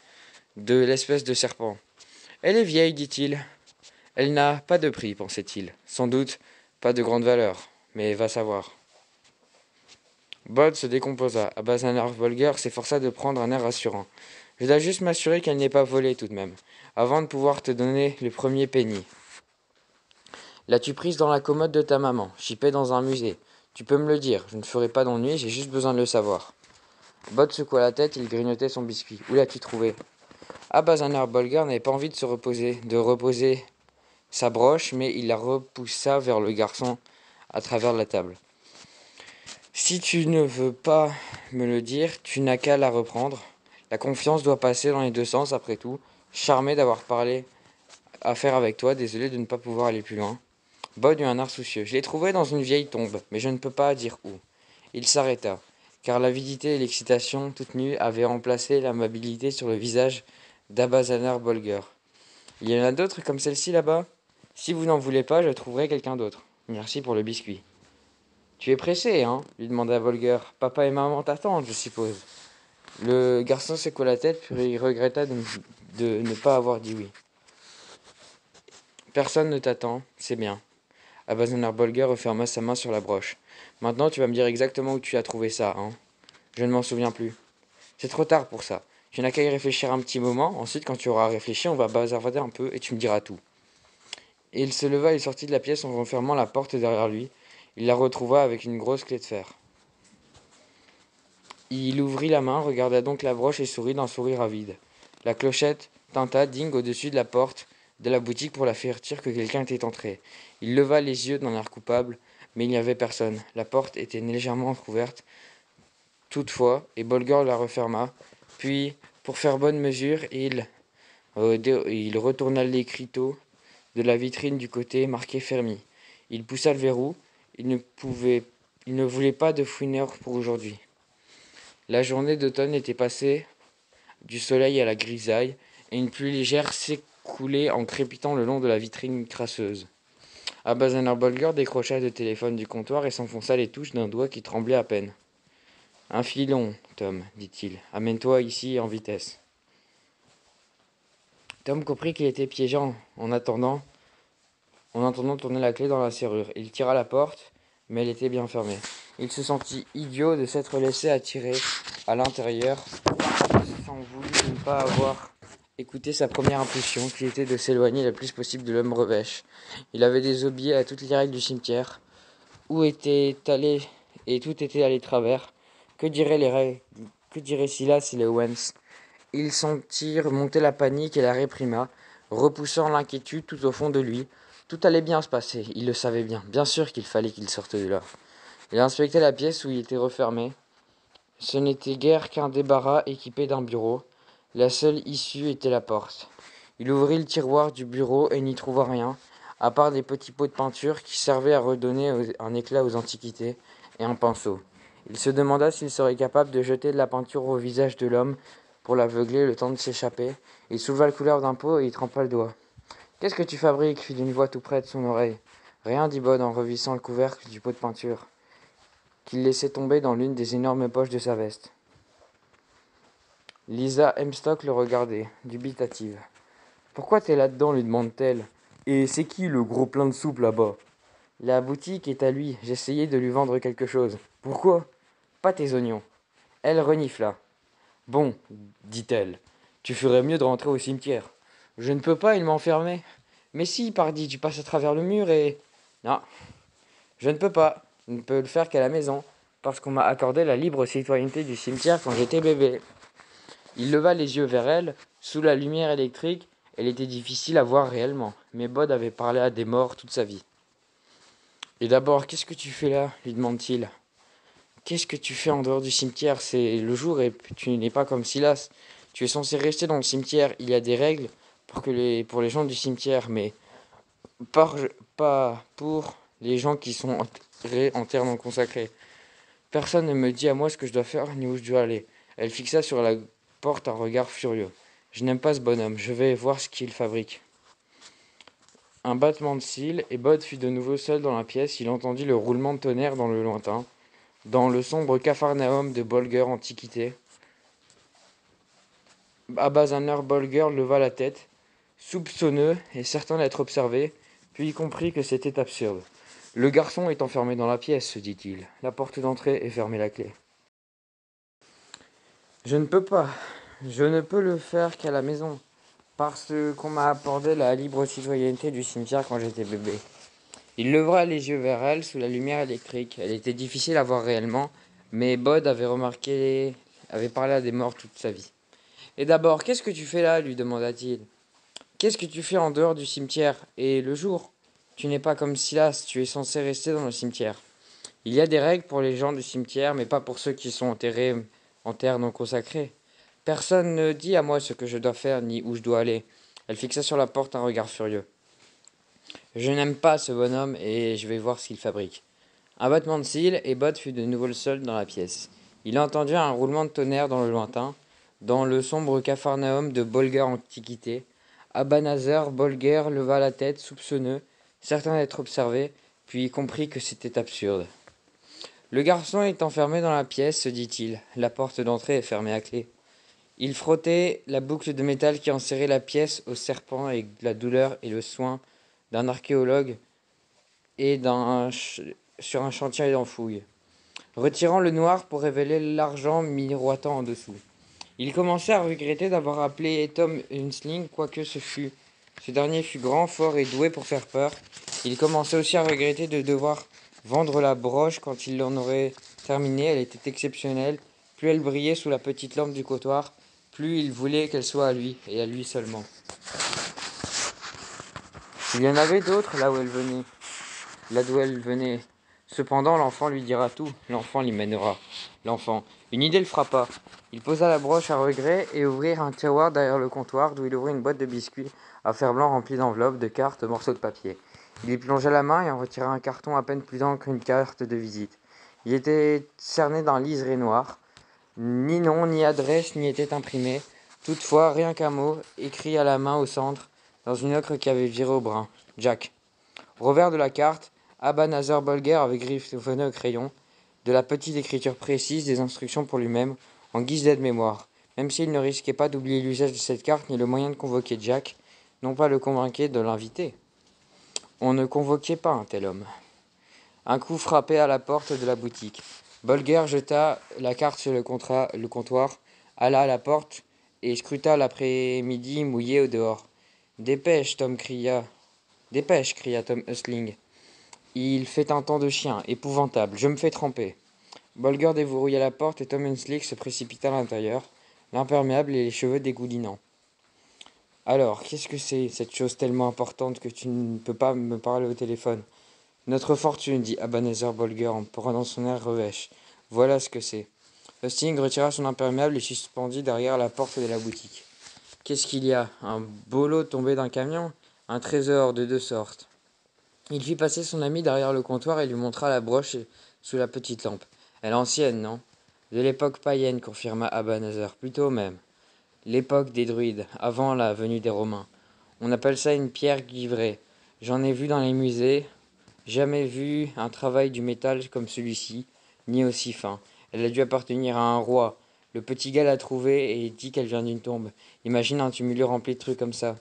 de l'espèce de serpent. « Elle est vieille, dit-il. Elle n'a pas de prix, pensait-il. Sans doute pas de grande valeur, mais va savoir. » Bud se décomposa. Abazaner Bolger s'efforça de prendre un air rassurant. « Je dois juste m'assurer qu'elle n'est pas volée tout de même, avant de pouvoir te donner le premier penny. L'as-tu prise dans la commode de ta maman, chippée dans un musée? Tu peux me le dire, je ne ferai pas d'ennui, j'ai juste besoin de le savoir. » Bud secoua la tête, il grignotait son biscuit. « Où l'as-tu trouvé ?» Abazaner Bolger n'avait pas envie de reposer sa broche, mais il la repoussa vers le garçon à travers la table. Si tu ne veux pas me le dire, tu n'as qu'à la reprendre. La confiance doit passer dans les deux sens après tout. Charmé d'avoir parlé à faire avec toi, désolé de ne pas pouvoir aller plus loin. Bod eut un air soucieux. Je l'ai trouvé dans une vieille tombe, mais je ne peux pas dire où. Il s'arrêta, car l'avidité et l'excitation toute nue avaient remplacé l'amabilité sur le visage d'Abazanar Bolger. Il y en a d'autres comme celle-ci là-bas? Si vous n'en voulez pas, je trouverai quelqu'un d'autre. Merci pour le biscuit. Tu es pressé, hein lui demanda Bolger. Papa et maman t'attendent, je suppose. Le garçon secoua la tête, puis il regretta de ne pas avoir dit oui. Personne ne t'attend, c'est bien. Abazanar Bolger referma sa main sur la broche. Maintenant, tu vas me dire exactement où tu as trouvé ça, hein? Je ne m'en souviens plus. C'est trop tard pour ça. Tu n'as qu'à y réfléchir un petit moment. Ensuite, quand tu auras réfléchi, on va bavarder un peu et tu me diras tout. Et il se leva et sortit de la pièce en refermant la porte derrière lui. Il la retrouva avec une grosse clé de fer. Il ouvrit la main, regarda donc la broche et sourit d'un sourire avide. La clochette tinta ding au-dessus de la porte de la boutique pour l'avertir que quelqu'un était entré. Il leva les yeux d'un air coupable, mais il n'y avait personne. La porte était légèrement entrouverte, toutefois, et Bolger la referma. Puis, pour faire bonne mesure, il retourna l'écriteau de la vitrine du côté marqué Fermi. Il poussa le verrou. Il ne voulait pas de fouineur pour aujourd'hui. La journée d'automne était passée du soleil à la grisaille, et une pluie légère s'écoulait en crépitant le long de la vitrine crasseuse. Abazanar Bolger décrocha le téléphone du comptoir et s'enfonça les touches d'un doigt qui tremblait à peine. Un filon, Tom, dit-il. Amène-toi ici en vitesse. Tom comprit qu'il était piégé en entendant tourner la clé dans la serrure. Il tira la porte, mais elle était bien fermée. Il se sentit idiot de s'être laissé attirer à l'intérieur, sans vouloir de ne pas avoir écouté sa première impulsion, qui était de s'éloigner le plus possible de l'homme revêche. Il avait désobéi à toutes les règles du cimetière, où était allé et tout était allé de travers. Que diraient Silas et Lewens? Ils sentirent monter la panique et la réprima, repoussant l'inquiétude tout au fond de lui. Tout allait bien se passer, il le savait bien. Bien sûr qu'il fallait qu'il sorte de là. Il inspectait la pièce où il était refermé. Ce n'était guère qu'un débarras équipé d'un bureau. La seule issue était la porte. Il ouvrit le tiroir du bureau et n'y trouva rien, à part des petits pots de peinture qui servaient à redonner un éclat aux antiquités, et un pinceau. Il se demanda s'il serait capable de jeter de la peinture au visage de l'homme pour l'aveugler le temps de s'échapper. Il souleva le couleur d'un pot et y trempa le doigt. « Qu'est-ce que tu fabriques » fit une voix tout près de son oreille. « Rien, dit Bod en revissant le couvercle du pot de peinture, qu'il laissait tomber dans l'une des énormes poches de sa veste. Lisa Hemstock le regardait, dubitative. « Pourquoi t'es là-dedans » lui demande-t-elle. « Et c'est qui le gros plein de soupe là-bas ?»« La boutique est à lui, j'essayais de lui vendre quelque chose. »« Pourquoi ?»« Pas tes oignons. » Elle renifla. « Bon, dit-elle, tu ferais mieux de rentrer au cimetière. »« Je ne peux pas, il m'a enfermé. »« Mais si, pardi, tu passes à travers le mur et... »« Non, je ne peux pas. Je ne peux le faire qu'à la maison, parce qu'on m'a accordé la libre citoyenneté du cimetière quand j'étais bébé. » Il leva les yeux vers elle. Sous la lumière électrique, elle était difficile à voir réellement, mais Bod avait parlé à des morts toute sa vie. « Et d'abord, qu'est-ce que tu fais là ?» lui demande-t-il. « Qu'est-ce que tu fais en dehors du cimetière? C'est le jour et tu n'es pas comme Silas. Tu es censé rester dans le cimetière. Il y a des règles pour les gens du cimetière, mais pas pour les gens qui sont enterrés en terre non consacrée. Personne ne me dit à moi ce que je dois faire ni où je dois aller. » Elle fixa sur la porte un regard furieux. « Je n'aime pas ce bonhomme. Je vais voir ce qu'il fabrique. » Un battement de cils, et Bod fut de nouveau seul dans la pièce. Il entendit le roulement de tonnerre dans le lointain, dans le sombre capharnaüm de Bolger Antiquité. Abazanar Bolger leva la tête, soupçonneux et certain d'être observé, puis il comprit que c'était absurde. « Le garçon est enfermé dans la pièce, se dit-il. La porte d'entrée est fermée la clé. Je ne peux pas. Je ne peux le faire qu'à la maison, parce qu'on m'a accordé la libre citoyenneté du cimetière quand j'étais bébé. » Il leva les yeux vers elle sous la lumière électrique. Elle était difficile à voir réellement, mais Bod avait parlé à des morts toute sa vie. « Et d'abord, qu'est-ce que tu fais là ?» lui demanda-t-il. « Qu'est-ce que tu fais en dehors du cimetière et le jour? Tu n'es pas comme Silas, tu es censé rester dans le cimetière. Il y a des règles pour les gens du cimetière, mais pas pour ceux qui sont enterrés en terre non consacrée. Personne ne dit à moi ce que je dois faire ni où je dois aller. Elle fixa sur la porte un regard furieux. Je n'aime pas ce bonhomme et je vais voir ce qu'il fabrique. Un battement de cils et Bud fut de nouveau le seul dans la pièce. Il entendit un roulement de tonnerre dans le lointain, dans le sombre capharnaüm de Bolger Antiquité. Abanazar Bolger leva la tête, soupçonneux, certain d'être observé, puis comprit que c'était absurde. Le garçon est enfermé dans la pièce, se dit-il. La porte d'entrée est fermée à clé. Il frottait la boucle de métal qui enserrait la pièce au serpent avec la douleur et le soin d'un archéologue et sur un chantier d'enfouille, retirant le noir pour révéler l'argent miroitant en dessous. Il commençait à regretter d'avoir appelé Tom Hunsling, quoique ce dernier fut grand, fort et doué pour faire peur. Il commençait aussi à regretter de devoir vendre la broche quand il l'en aurait terminée. Elle était exceptionnelle. Plus elle brillait sous la petite lampe du comptoir, plus il voulait qu'elle soit à lui, et à lui seulement. Il y en avait d'autres là d'où elle venait. Cependant, l'enfant lui dira tout. L'enfant l'y mènera. L'enfant. Une idée le frappa. Il posa la broche à regret et ouvrit un tiroir derrière le comptoir, d'où il ouvrit une boîte de biscuits à fer blanc remplie d'enveloppes, de cartes, de morceaux de papier. Il y plongea la main et en retira un carton à peine plus grand qu'une carte de visite. Il était cerné d'un liseré noir. Ni nom, ni adresse n'y était imprimé. Toutefois, rien qu'un mot, écrit à la main au centre, dans une ocre qui avait viré au brun. Jack. Au revers de la carte, Abanazar Bolger avait griffonné au crayon de la petite écriture précise des instructions pour lui-même, en guise d'aide-mémoire. Même s'il ne risquait pas d'oublier l'usage de cette carte ni le moyen de convoquer Jack, non pas le convaincre de l'inviter. On ne convoquait pas un tel homme. Un coup frappé à la porte de la boutique. Bolger jeta la carte sur le comptoir, alla à la porte et scruta l'après-midi mouillé au dehors. Dépêche, cria Tom Hustling. Il fait un temps de chien, épouvantable, je me fais tremper. Bolger déverrouilla la porte et Tom Hustling se précipita à l'intérieur, l'imperméable et les cheveux dégoulinants. Alors, qu'est-ce que c'est, cette chose tellement importante que tu ne peux pas me parler au téléphone? Notre fortune, dit Abanazar Bolger en prenant son air revêche. Voilà ce que c'est. Hustling retira son imperméable et suspendit derrière la porte de la boutique. Qu'est-ce qu'il y a? Un bolo tombé d'un camion? Un trésor de deux sortes. Il fit passer son ami derrière le comptoir et lui montra la broche sous la petite lampe. Elle est ancienne, non? De l'époque païenne, confirma Abanazar. Plutôt même. L'époque des druides, avant la venue des Romains. On appelle ça une pierre givrée. J'en ai vu dans les musées. Jamais vu un travail du métal comme celui-ci, ni aussi fin. Elle a dû appartenir à un roi. Le petit gars l'a trouvée et dit qu'elle vient d'une tombe. Imagine un tumulus rempli de trucs comme ça.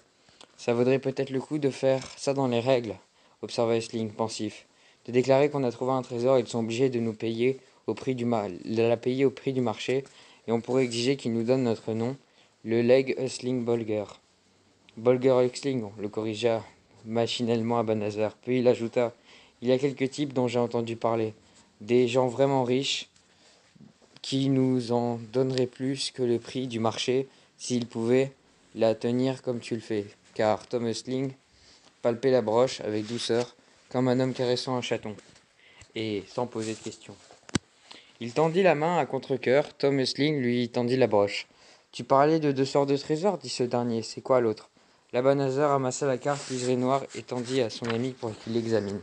Ça vaudrait peut-être le coup de faire ça dans les règles, observa Hustling, pensif. De déclarer qu'on a trouvé un trésor, ils sont obligés de nous payer de la payer au prix du marché, et on pourrait exiger qu'ils nous donnent notre nom, le leg Hustling Bolger. Bolger Hustling, le corrigea machinalement à Banazar. Puis il ajouta: il y a quelques types dont j'ai entendu parler, des gens vraiment riches qui nous en donneraient plus que le prix du marché s'ils pouvaient la tenir comme tu le fais. Car Tom Hustling palpait la broche avec douceur, comme un homme caressant un chaton, et sans poser de questions. Il tendit la main à contre-cœur. Tom Hustling lui tendit la broche. Tu parlais de deux sortes de trésors, dit ce dernier. C'est quoi l'autre? Labanazar ramassa la carte liserée noire et tendit à son ami pour qu'il l'examine.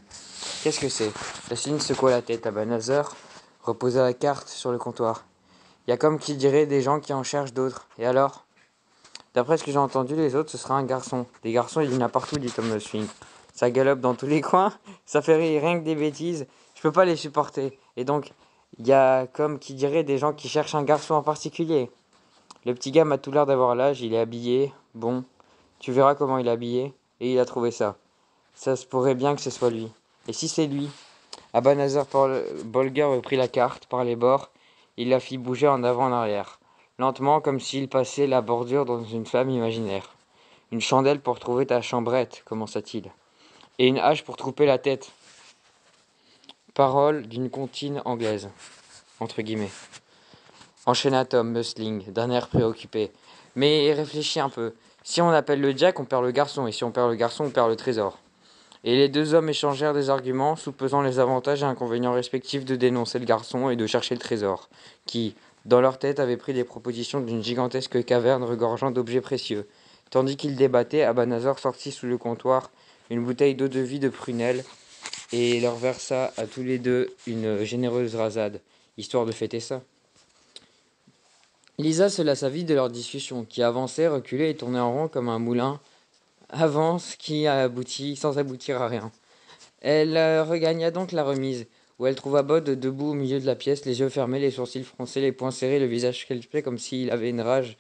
Qu'est-ce que c'est? Hustling secoua la tête. Labanazar reposa la carte sur le comptoir. Il y a comme qui dirait des gens qui en cherchent d'autres. Et alors? D'après ce que j'ai entendu, les autres, ce sera un garçon. Des garçons, il y en a partout, dit Tom Hustling. Ça galope dans tous les coins, ça fait rire rien que des bêtises. Je peux pas les supporter. Et donc, il y a comme qui dirait des gens qui cherchent un garçon en particulier. Le petit gars m'a tout l'air d'avoir l'âge, il est habillé. Bon, tu verras comment il est habillé. Et il a trouvé ça. Ça se pourrait bien que ce soit lui. Et si c'est lui? Abanazar Bolger reprit la carte par les bords. Il la fit bouger en avant en arrière. Lentement, comme s'il passait la bordure dans une flamme imaginaire. Une chandelle pour trouver ta chambrette, commença-t-il. Et une hache pour trouper la tête. Parole d'une comptine anglaise, entre guillemets. Enchaîna Tom Hustling, d'un air préoccupé. Mais réfléchis un peu. Si on appelle le Jack, on perd le garçon, et si on perd le garçon, on perd le trésor. Et les deux hommes échangèrent des arguments, soupesant les avantages et inconvénients respectifs de dénoncer le garçon et de chercher le trésor, qui, dans leur tête, avait pris les propositions d'une gigantesque caverne regorgeant d'objets précieux. Tandis qu'ils débattaient, Abanazar sortit sous le comptoir une bouteille d'eau-de-vie de prunelle et leur versa à tous les deux une généreuse rasade, histoire de fêter ça. Lisa se lassa vite de leur discussion, qui avançait, reculait et tournait en rond comme un moulin avance qui aboutit sans aboutir à rien. Elle regagna donc la remise, où elle trouva Bod debout au milieu de la pièce, les yeux fermés, les sourcils froncés, les poings serrés, le visage crispé comme s'il avait une rage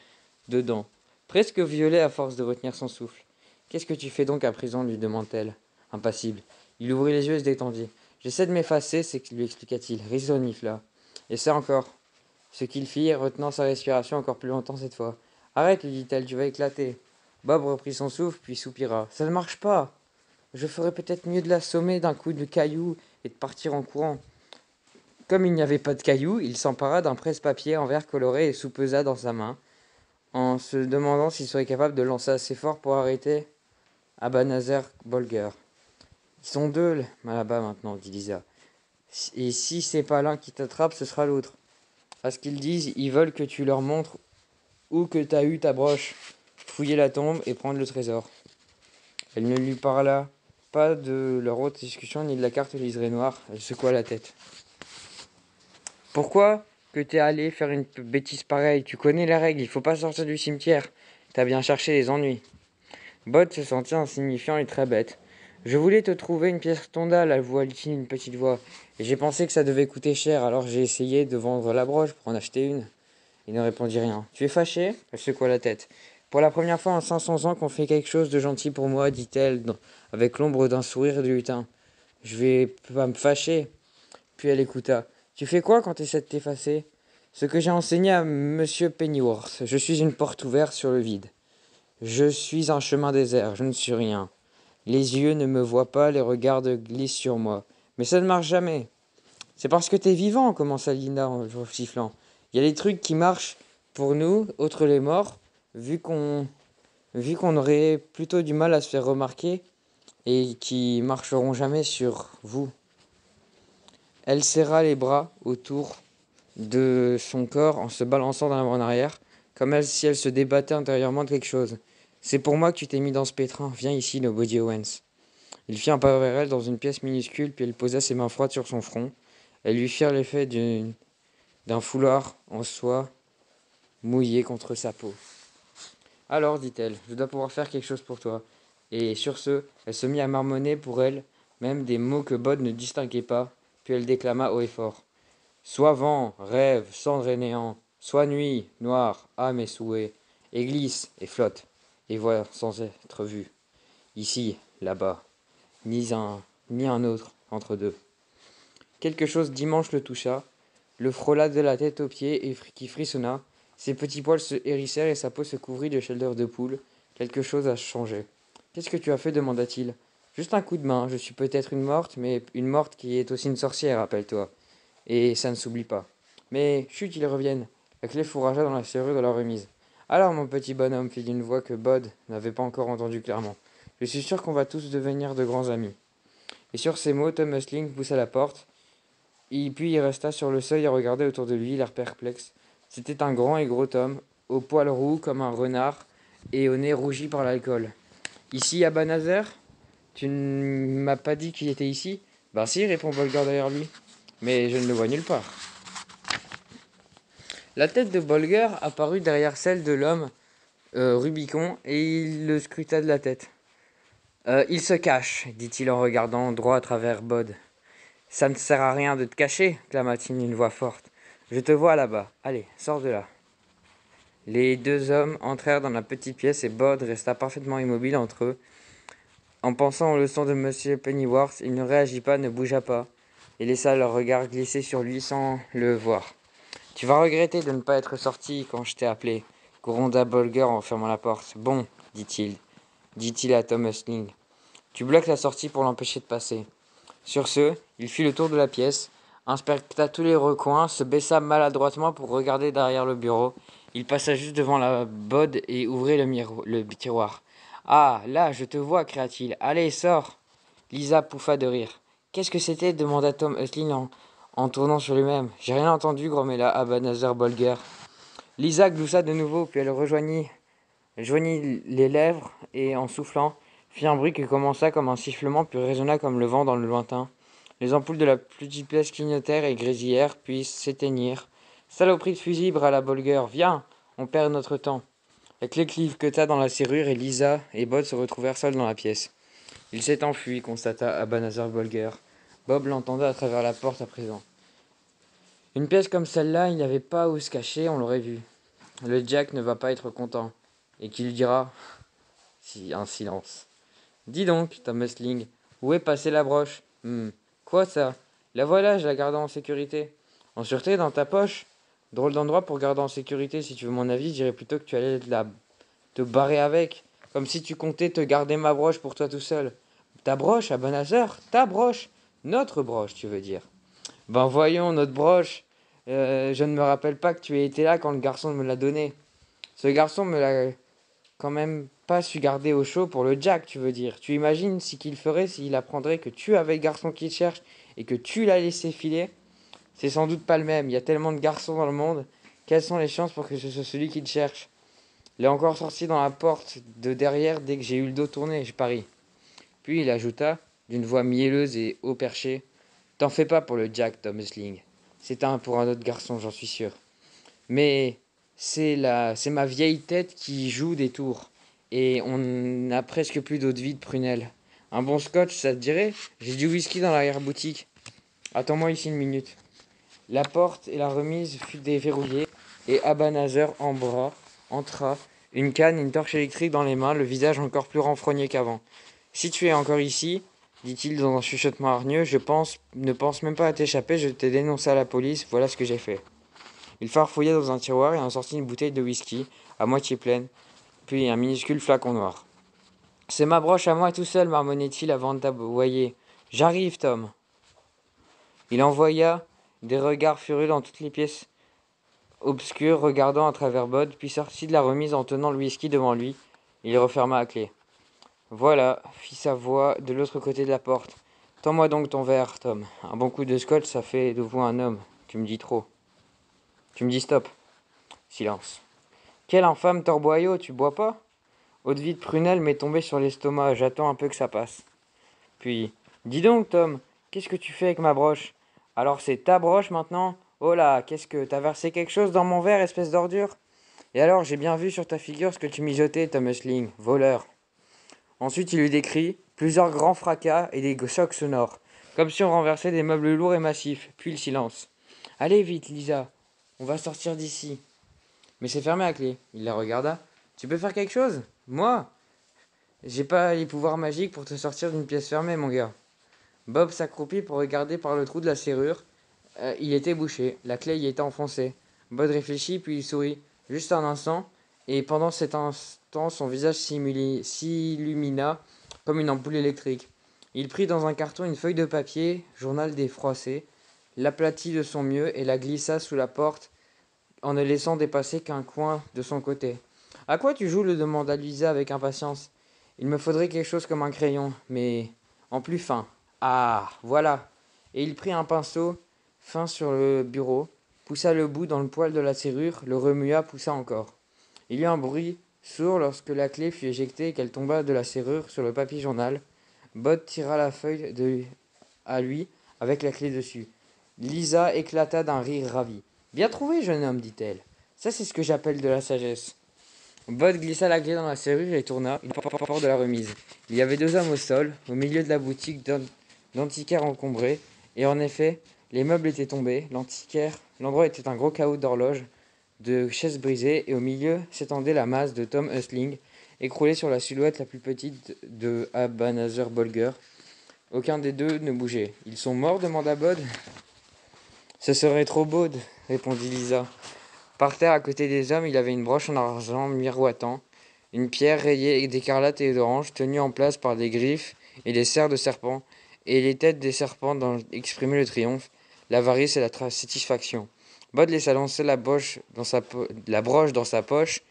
dedans, presque violet à force de retenir son souffle. « Qu'est-ce que tu fais donc à présent ?» lui demanda-t-elle, impassible. Il ouvrit les yeux et se détendit. « J'essaie de m'effacer, lui expliqua-t-il, risonifla. Et c'est encore. Ce qu'il fit, retenant sa respiration encore plus longtemps cette fois. « Arrête, lui dit-elle, tu vas éclater. » Bob reprit son souffle, puis soupira. « Ça ne marche pas. Je ferais peut-être mieux de l'assommer d'un coup de caillou et de partir en courant. » Comme il n'y avait pas de cailloux, il s'empara d'un presse-papier en verre coloré et soupesa dans sa main, en se demandant s'il serait capable de lancer assez fort pour arrêter Abanazar Bolger. « Ils sont deux là-bas maintenant, » dit Lisa. « Et si c'est pas l'un qui t'attrape, ce sera l'autre. À ce qu'ils disent, ils veulent que tu leur montres où que t'as eu ta broche, fouiller la tombe et prendre le trésor. » Elle ne lui parla pas de leur haute discussion ni de la carte liserée noire. Elle secoua la tête. « Pourquoi que t'es allé faire une bêtise pareille? Tu connais les règles, il faut pas sortir du cimetière. T'as bien cherché les ennuis. » Bod se sentit insignifiant et très bête. « Je voulais te trouver une pièce tondale, avoua-t-il d'une petite voix. Et j'ai pensé que ça devait coûter cher, alors j'ai essayé de vendre la broche pour en acheter une. » Il ne répondit rien. « Tu es fâché ?» Elle secoua la tête. « Pour la première fois en 500 ans qu'on fait quelque chose de gentil pour moi, dit-elle, avec l'ombre d'un sourire de lutin. Je vais pas me fâcher. » Puis elle écouta. « Tu fais quoi quand tu essaies de t'effacer ? » Ce que j'ai enseigné à Monsieur Pennyworth. Je suis une porte ouverte sur le vide. Je suis un chemin désert, je ne suis rien. Les yeux ne me voient pas, les regards glissent sur moi. Mais ça ne marche jamais. C'est parce que t'es vivant, commença Linda en sifflant. Il y a des trucs qui marchent pour nous, autres les morts, vu qu'on aurait plutôt du mal à se faire remarquer et qui marcheront jamais sur vous. Elle serra les bras autour de son corps en se balançant d'avant en arrière, comme si elle se débattait intérieurement de quelque chose. C'est pour moi que tu t'es mis dans ce pétrin. Viens ici, Nobody Owens. Il fit un pas vers elle dans une pièce minuscule, puis elle posa ses mains froides sur son front. Elles lui firent l'effet d'un foulard en soie mouillé contre sa peau. « Alors, dit-elle, je dois pouvoir faire quelque chose pour toi. » Et sur ce, elle se mit à marmonner pour elle, même des mots que Bod ne distinguait pas, puis elle déclama haut et fort. « Sois vent, rêve, cendre et néant, sois nuit, noir, âme et souhait, et glisse et flotte, et vois sans être vu. Ici, là-bas, ni un autre entre deux. » Quelque chose d'immense le toucha, le frôla de la tête aux pieds et qui frissonna. Ses petits poils se hérissèrent et sa peau se couvrit de chaleur de poule. Quelque chose a changé. « Qu'est-ce que tu as fait ?» demanda-t-il. « Juste un coup de main. Je suis peut-être une morte, mais une morte qui est aussi une sorcière, rappelle-toi. Et ça ne s'oublie pas. » « Mais chut, ils reviennent. » La clé fourragea dans la serrure de la remise. « Alors, mon petit bonhomme, fit d'une voix que Bod n'avait pas encore entendue clairement. Je suis sûr qu'on va tous devenir de grands amis. » Et sur ces mots, Tom Hustling poussa la porte. Et puis il resta sur le seuil et regardait autour de lui, l'air perplexe. C'était un grand et gros homme, aux poils roux comme un renard et au nez rougi par l'alcool. « Ici, à Banazer ? Tu ne m'as pas dit qu'il était ici ?»« Ben si, répond Bolger derrière lui. Mais je ne le vois nulle part. » La tête de Bolger apparut derrière celle de l'homme Rubicon et il le scruta de la tête. « Il se cache, dit-il en regardant droit à travers Bod. « Ça ne sert à rien de te cacher, clama-t-il d'une voix forte. Je te vois là-bas. Allez, sors de là. » Les deux hommes entrèrent dans la petite pièce et Bod resta parfaitement immobile entre eux. En pensant aux leçons de M. Pennyworth, il ne réagit pas, ne bougea pas, et laissa leur regard glisser sur lui sans le voir. « Tu vas regretter de ne pas être sorti quand je t'ai appelé, » gronda Bolger en fermant la porte. « Bon, dit-il à Tom Hustling. Tu bloques la sortie pour l'empêcher de passer. » Sur ce, il fit le tour de la pièce, inspecta tous les recoins, se baissa maladroitement pour regarder derrière le bureau. Il passa juste devant la bode et ouvrit le tiroir. Ah, là, je te vois, cria-t-il. Allez, sors. Lisa pouffa de rire. Qu'est-ce que c'était demanda Tom Huxley en tournant sur lui-même. J'ai rien entendu, grommela Ebenezer Bolger. Lisa gloussa de nouveau, puis elle joignit les lèvres et, en soufflant, fit un bruit qui commença comme un sifflement, puis résonna comme le vent dans le lointain. Les ampoules de la petite pièce clignotèrent et grésillèrent, puis s'éteignirent. Saloperie de fusil, brâla Bolger. Viens, on perd notre temps. La clé cliqueta dans la serrure et Lisa et Bob se retrouvèrent seuls dans la pièce. Il s'est enfui, constata Ebenezer Bolger. Bob l'entendait à travers la porte à présent. Une pièce comme celle-là, il n'y avait pas où se cacher, on l'aurait vu. Le Jack ne va pas être content. Et qui lui dira si un silence. Dis donc, Tom Hustling, où est passée la broche? Quoi ça? La voilà, je la garde en sécurité. En sûreté, dans ta poche? Drôle d'endroit pour garder en sécurité, si tu veux mon avis, je dirais plutôt que tu allais te barrer avec. Comme si tu comptais te garder ma broche pour toi tout seul. Ta broche, à Ebenezer? Ta broche? Notre broche, tu veux dire. Ben voyons, notre broche. Je ne me rappelle pas que tu aies été là quand le garçon me l'a donnée. Ce garçon me l'a quand même pas su garder au chaud pour le Jack, tu veux dire. Tu imagines ce qu'il ferait s'il apprendrait que tu avais le garçon qu'il cherche et que tu l'as laissé filer? C'est sans doute pas le même. Il y a tellement de garçons dans le monde. Quelles sont les chances pour que ce soit celui qu'il cherche? Il est encore sorti dans la porte de derrière dès que j'ai eu le dos tourné, je parie. Puis il ajouta, d'une voix mielleuse et haut perché, t'en fais pas pour le Jack, Tom Hustling. C'est un pour un autre garçon, j'en suis sûr. Mais c'est ma vieille tête qui joue des tours. Et on n'a presque plus d'eau de vie de prunelle. Un bon scotch, ça te dirait? J'ai du whisky dans l'arrière-boutique. Attends-moi ici une minute. La porte et la remise fut déverrouillée et Ebenezer entra, une canne, une torche électrique dans les mains, le visage encore plus renfrogné qu'avant. Si tu es encore ici, dit-il dans un chuchotement hargneux, ne pense même pas à t'échapper, je t'ai dénoncé à la police, voilà ce que j'ai fait. Il farfouilla dans un tiroir et en sortit une bouteille de whisky, à moitié pleine, puis un minuscule flacon noir. C'est ma broche à moi tout seul, marmonnait-il avant d'aboyer. J'arrive, Tom. Il envoya des regards furieux dans toutes les pièces obscures, regardant à travers Bod, puis sortit de la remise en tenant le whisky devant lui. Il referma à clé. Voilà, fit sa voix de l'autre côté de la porte. Tends-moi donc ton verre, Tom. Un bon coup de scotch, ça fait de vous un homme. Tu me dis trop. Tu me dis stop. Silence. Quel infâme torboyau, tu bois pas? Eau-de-vie de prunelle m'est tombée sur l'estomac, j'attends un peu que ça passe. Puis, dis donc, Tom, qu'est-ce que tu fais avec ma broche? Alors c'est ta broche maintenant? Oh là, qu'est-ce que t'as versé quelque chose dans mon verre, espèce d'ordure? Et alors, j'ai bien vu sur ta figure ce que tu mijotais, Tom Hustling, voleur. Ensuite, il lui décrit plusieurs grands fracas et des chocs sonores, comme si on renversait des meubles lourds et massifs, puis le silence. Allez vite, Lisa, on va sortir d'ici. Mais c'est fermé à clé. Il la regarda. Tu peux faire quelque chose? Moi? J'ai pas les pouvoirs magiques pour te sortir d'une pièce fermée, mon gars. Bob s'accroupit pour regarder par le trou de la serrure. Il était bouché. La clé y était enfoncée. Bob réfléchit, puis il sourit. Juste un instant. Et pendant cet instant, son visage s'illumina comme une ampoule électrique. Il prit dans un carton une feuille de papier, journal défroissé, l'aplatit de son mieux et la glissa sous la porte en ne laissant dépasser qu'un coin de son côté. À quoi tu joues? Le demanda Lisa avec impatience. Il me faudrait quelque chose comme un crayon, mais en plus fin. Ah, voilà. Et il prit un pinceau fin sur le bureau, poussa le bout dans le poil de la serrure, le remua, poussa encore. Il y eut un bruit sourd lorsque la clé fut éjectée et qu'elle tomba de la serrure sur le papier journal. Bud tira la feuille à lui avec la clé dessus. Lisa éclata d'un rire ravi. Bien trouvé, jeune homme, dit-elle. Ça, c'est ce que j'appelle de la sagesse. Bud glissa la clé dans la serrure et tourna une porte de la remise. Il y avait deux hommes au sol, au milieu de la boutique d'antiquaire encombrée, et en effet, les meubles étaient tombés, l'endroit était un gros chaos d'horloges, de chaises brisées, et au milieu s'étendait la masse de Tom Hustling, écroulé sur la silhouette la plus petite de Ebenezer Bolger. Aucun des deux ne bougeait. Ils sont morts? Demanda Bud. Ce serait trop beau, répondit Lisa. Par terre, à côté des hommes, il y avait une broche en argent miroitant, une pierre rayée d'écarlate et d'orange, tenue en place par des griffes et des serres de serpents, et les têtes des serpents exprimaient le triomphe. l'avarice et la satisfaction. Bud laissa lancer la broche dans sa poche,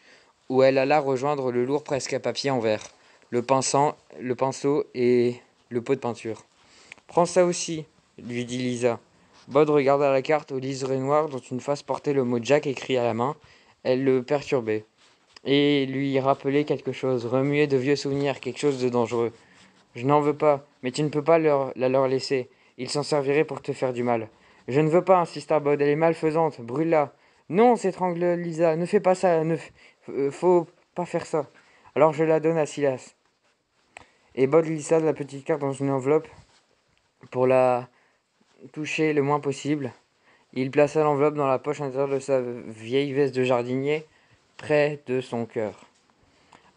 où elle alla rejoindre le lourd presque à papier en verre, le pinceau et le pot de peinture. « Prends ça aussi, lui dit Lisa. Bud regarda la carte au liseré noir dont une face portait le mot Jack écrit à la main. Elle le perturbait et lui rappelait quelque chose, remuait de vieux souvenirs, quelque chose de dangereux. « Je n'en veux pas, mais tu ne peux pas la leur laisser. Ils s'en serviraient pour te faire du mal. »« Je ne veux pas, insista Bud, elle est malfaisante, brûle-la. »« Non, s'étrangle Lisa, ne fais pas ça, faut pas faire ça. » Alors je la donne à Silas. Et Bud glissa la petite carte dans une enveloppe pour la toucher le moins possible. Il plaça l'enveloppe dans la poche intérieure de sa vieille veste de jardinier, près de son cœur.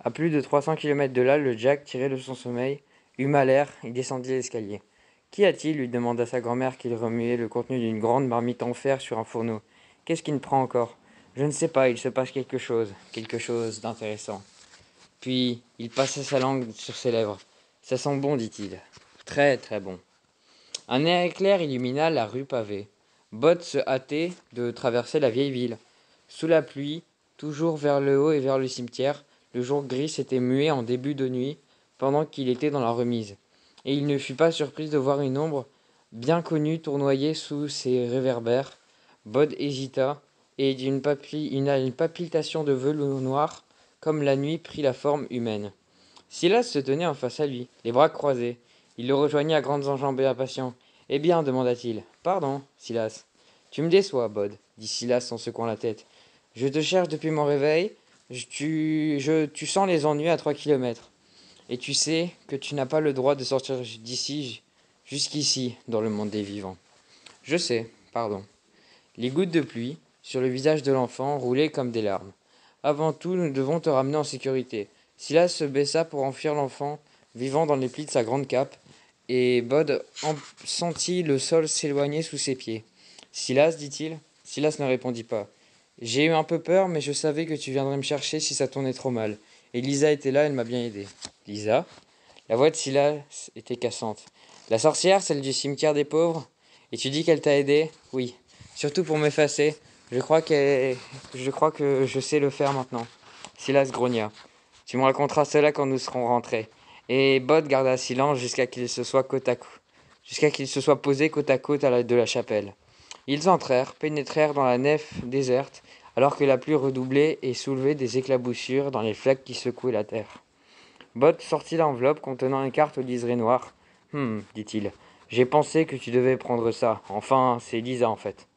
À plus de 300 km de là, le Jack, tiré de son sommeil, eut mal l'air et descendit l'escalier. « Qu'y a-t-il » lui demanda sa grand-mère qu'il remuait le contenu d'une grande marmite en fer sur un fourneau. « Qu'est-ce qui ne prend encore ?»« Je ne sais pas, il se passe quelque chose d'intéressant. » Puis il passa sa langue sur ses lèvres. « Ça sent bon, dit-il. Très, très bon. » Un éclair illumina la rue pavée. Bud se hâtait de traverser la vieille ville. Sous la pluie, toujours vers le haut et vers le cimetière, le jour gris s'était mué en début de nuit pendant qu'il était dans la remise. Et il ne fut pas surpris de voir une ombre bien connue tournoyer sous ses réverbères. Bud hésita et une palpitation de velours noir, comme la nuit, prit la forme humaine. Silas se tenait en face à lui, les bras croisés. Il le rejoignit à grandes enjambées impatient. « Eh bien, demanda-t-il. « Pardon, Silas. »« Tu me déçois, Bud, dit Silas en secouant la tête. Je te cherche depuis mon réveil. Tu sens les ennuis à 3 kilomètres. Et tu sais que tu n'as pas le droit de sortir d'ici jusqu'ici dans le monde des vivants. »« Je sais, pardon. » Les gouttes de pluie, sur le visage de l'enfant, roulaient comme des larmes. « Avant tout, nous devons te ramener en sécurité. » Silas se baissa pour enfuir l'enfant, vivant dans les plis de sa grande cape, et Bud sentit le sol s'éloigner sous ses pieds. « Silas, dit-il. » Silas ne répondit pas. « J'ai eu un peu peur, mais je savais que tu viendrais me chercher si ça tournait trop mal. Et Lisa était là, elle m'a bien aidé. »« Lisa ?» La voix de Silas était cassante. « La sorcière, celle du cimetière des pauvres ? Et tu dis qu'elle t'a aidé ? Oui. Surtout pour m'effacer. Je crois que je sais le faire maintenant. » Silas grogna. « Tu me raconteras cela quand nous serons rentrés. » Et Bud garda silence jusqu'à qu'il se soit posé côte à côte de la chapelle. Ils entrèrent, pénétrèrent dans la nef déserte, alors que la pluie redoublait et soulevait des éclaboussures dans les flaques qui secouaient la terre. Bud sortit l'enveloppe contenant une carte au liseré noir. « dit-il, j'ai pensé que tu devais prendre ça. Enfin, c'est Lisa en fait. »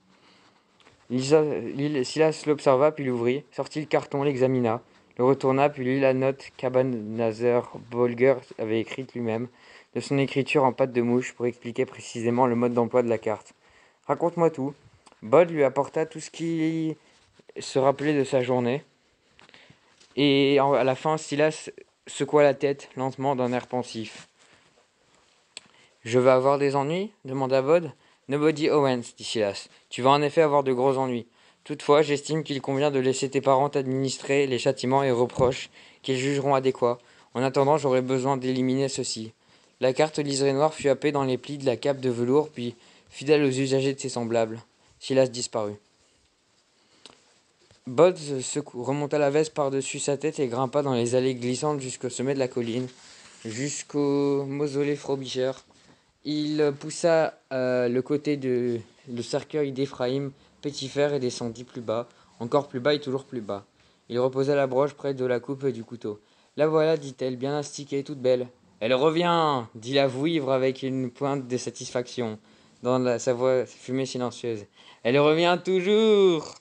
Silas l'observa puis l'ouvrit, sortit le carton, l'examina, le retourna puis lut la note qu'Ebenezer Bolger avait écrite lui-même, de son écriture en pâte de mouche pour expliquer précisément le mode d'emploi de la carte. « Raconte-moi tout. » Bud lui apporta tout ce qui se rappelait de sa journée. Et à la fin, Silas secoua la tête lentement d'un air pensif. « Je vais avoir des ennuis ?» demanda Bud. « Nobody Owens, dit Silas. Tu vas en effet avoir de gros ennuis. Toutefois, j'estime qu'il convient de laisser tes parents t'administrer les châtiments et reproches qu'ils jugeront adéquats. En attendant, j'aurai besoin d'éliminer ceci. » La carte liseré noir fut happée dans les plis de la cape de velours, puis, fidèle aux usagers de ses semblables, Silas disparut. Bud remonta la veste par-dessus sa tête et grimpa dans les allées glissantes jusqu'au sommet de la colline, jusqu'au mausolée Frobisher. Il poussa le côté le cercueil d'Éphraïm, Petit Fer, et descendit plus bas, encore plus bas et toujours plus bas. Il reposa la broche près de la coupe du couteau. « La voilà, dit-elle, bien astiquée, toute belle. »« Elle revient !» dit la vouivre avec une pointe de satisfaction dans sa voix fumée silencieuse. « Elle revient toujours !»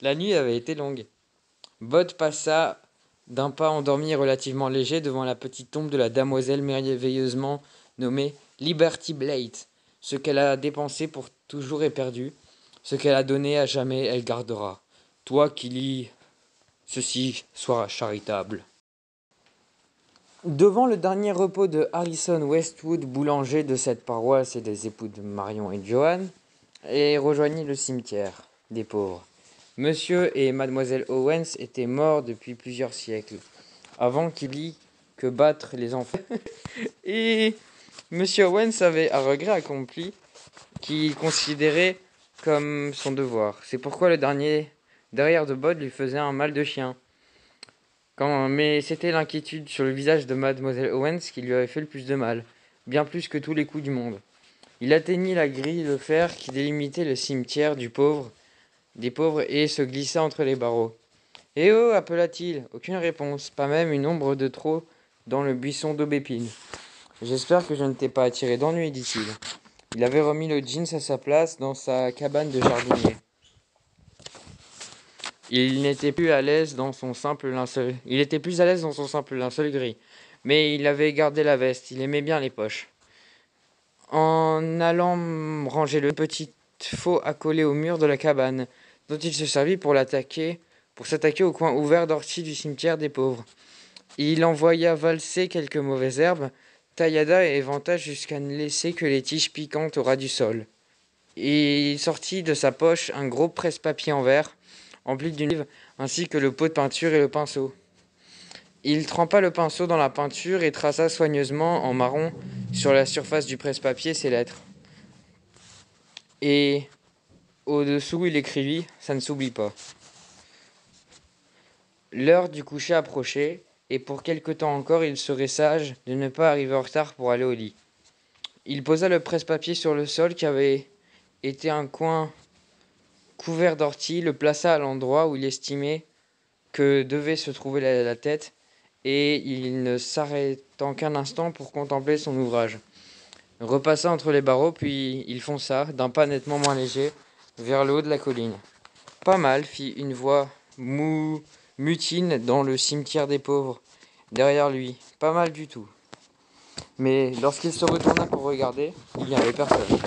La nuit avait été longue. Bud passa d'un pas endormi et relativement léger devant la petite tombe de la demoiselle merveilleusement nommée Liberty Blade. Ce qu'elle a dépensé pour toujours est perdu. Ce qu'elle a donné à jamais, elle gardera. Toi qui lis ceci, sois charitable. Devant le dernier repos de Harrison Westwood, boulanger de cette paroisse et des époux de Marion et Joanne, et rejoignit le cimetière des pauvres. Monsieur et mademoiselle Owens étaient morts depuis plusieurs siècles, avant qu'il y ait que battre les enfants. Et Monsieur Owens avait un regret accompli qu'il considérait comme son devoir. C'est pourquoi le dernier derrière de Bod lui faisait un mal de chien. Mais c'était l'inquiétude sur le visage de Mademoiselle Owens qui lui avait fait le plus de mal, bien plus que tous les coups du monde. Il atteignit la grille de fer qui délimitait le cimetière des pauvres et se glissa entre les barreaux. « Eh oh !» appela-t-il. Aucune réponse, pas même une ombre de trop dans le buisson d'aubépine. « J'espère que je ne t'ai pas attiré d'ennui, dit-il. Il avait remis le jeans à sa place dans sa cabane de jardinier. Il était plus à l'aise dans son simple linceul gris, mais il avait gardé la veste, il aimait bien les poches. En allant ranger le petit faux accolé au mur de la cabane, dont il se servit pour s'attaquer au coin ouvert d'ortie du cimetière des pauvres. Il envoya valser quelques mauvaises herbes, taillada et éventa jusqu'à ne laisser que les tiges piquantes au ras du sol. Et il sortit de sa poche un gros presse-papier en verre, empli d'une olive, ainsi que le pot de peinture et le pinceau. Il trempa le pinceau dans la peinture et traça soigneusement en marron sur la surface du presse-papier ces lettres. Et au-dessous, il écrivit « Ça ne s'oublie pas ». L'heure du coucher approchait, et pour quelque temps encore, il serait sage de ne pas arriver en retard pour aller au lit. Il posa le presse-papier sur le sol qui avait été un coin couvert d'ortie, le plaça à l'endroit où il estimait que devait se trouver la tête, et il ne s'arrêtant qu'un instant pour contempler son ouvrage. Repassa entre les barreaux, puis il fonça, d'un pas nettement moins léger, vers le haut de la colline. « Pas mal », fit une voix mutine dans le cimetière des pauvres, derrière lui. « Pas mal du tout. » Mais lorsqu'il se retourna pour regarder, il n'y avait personne.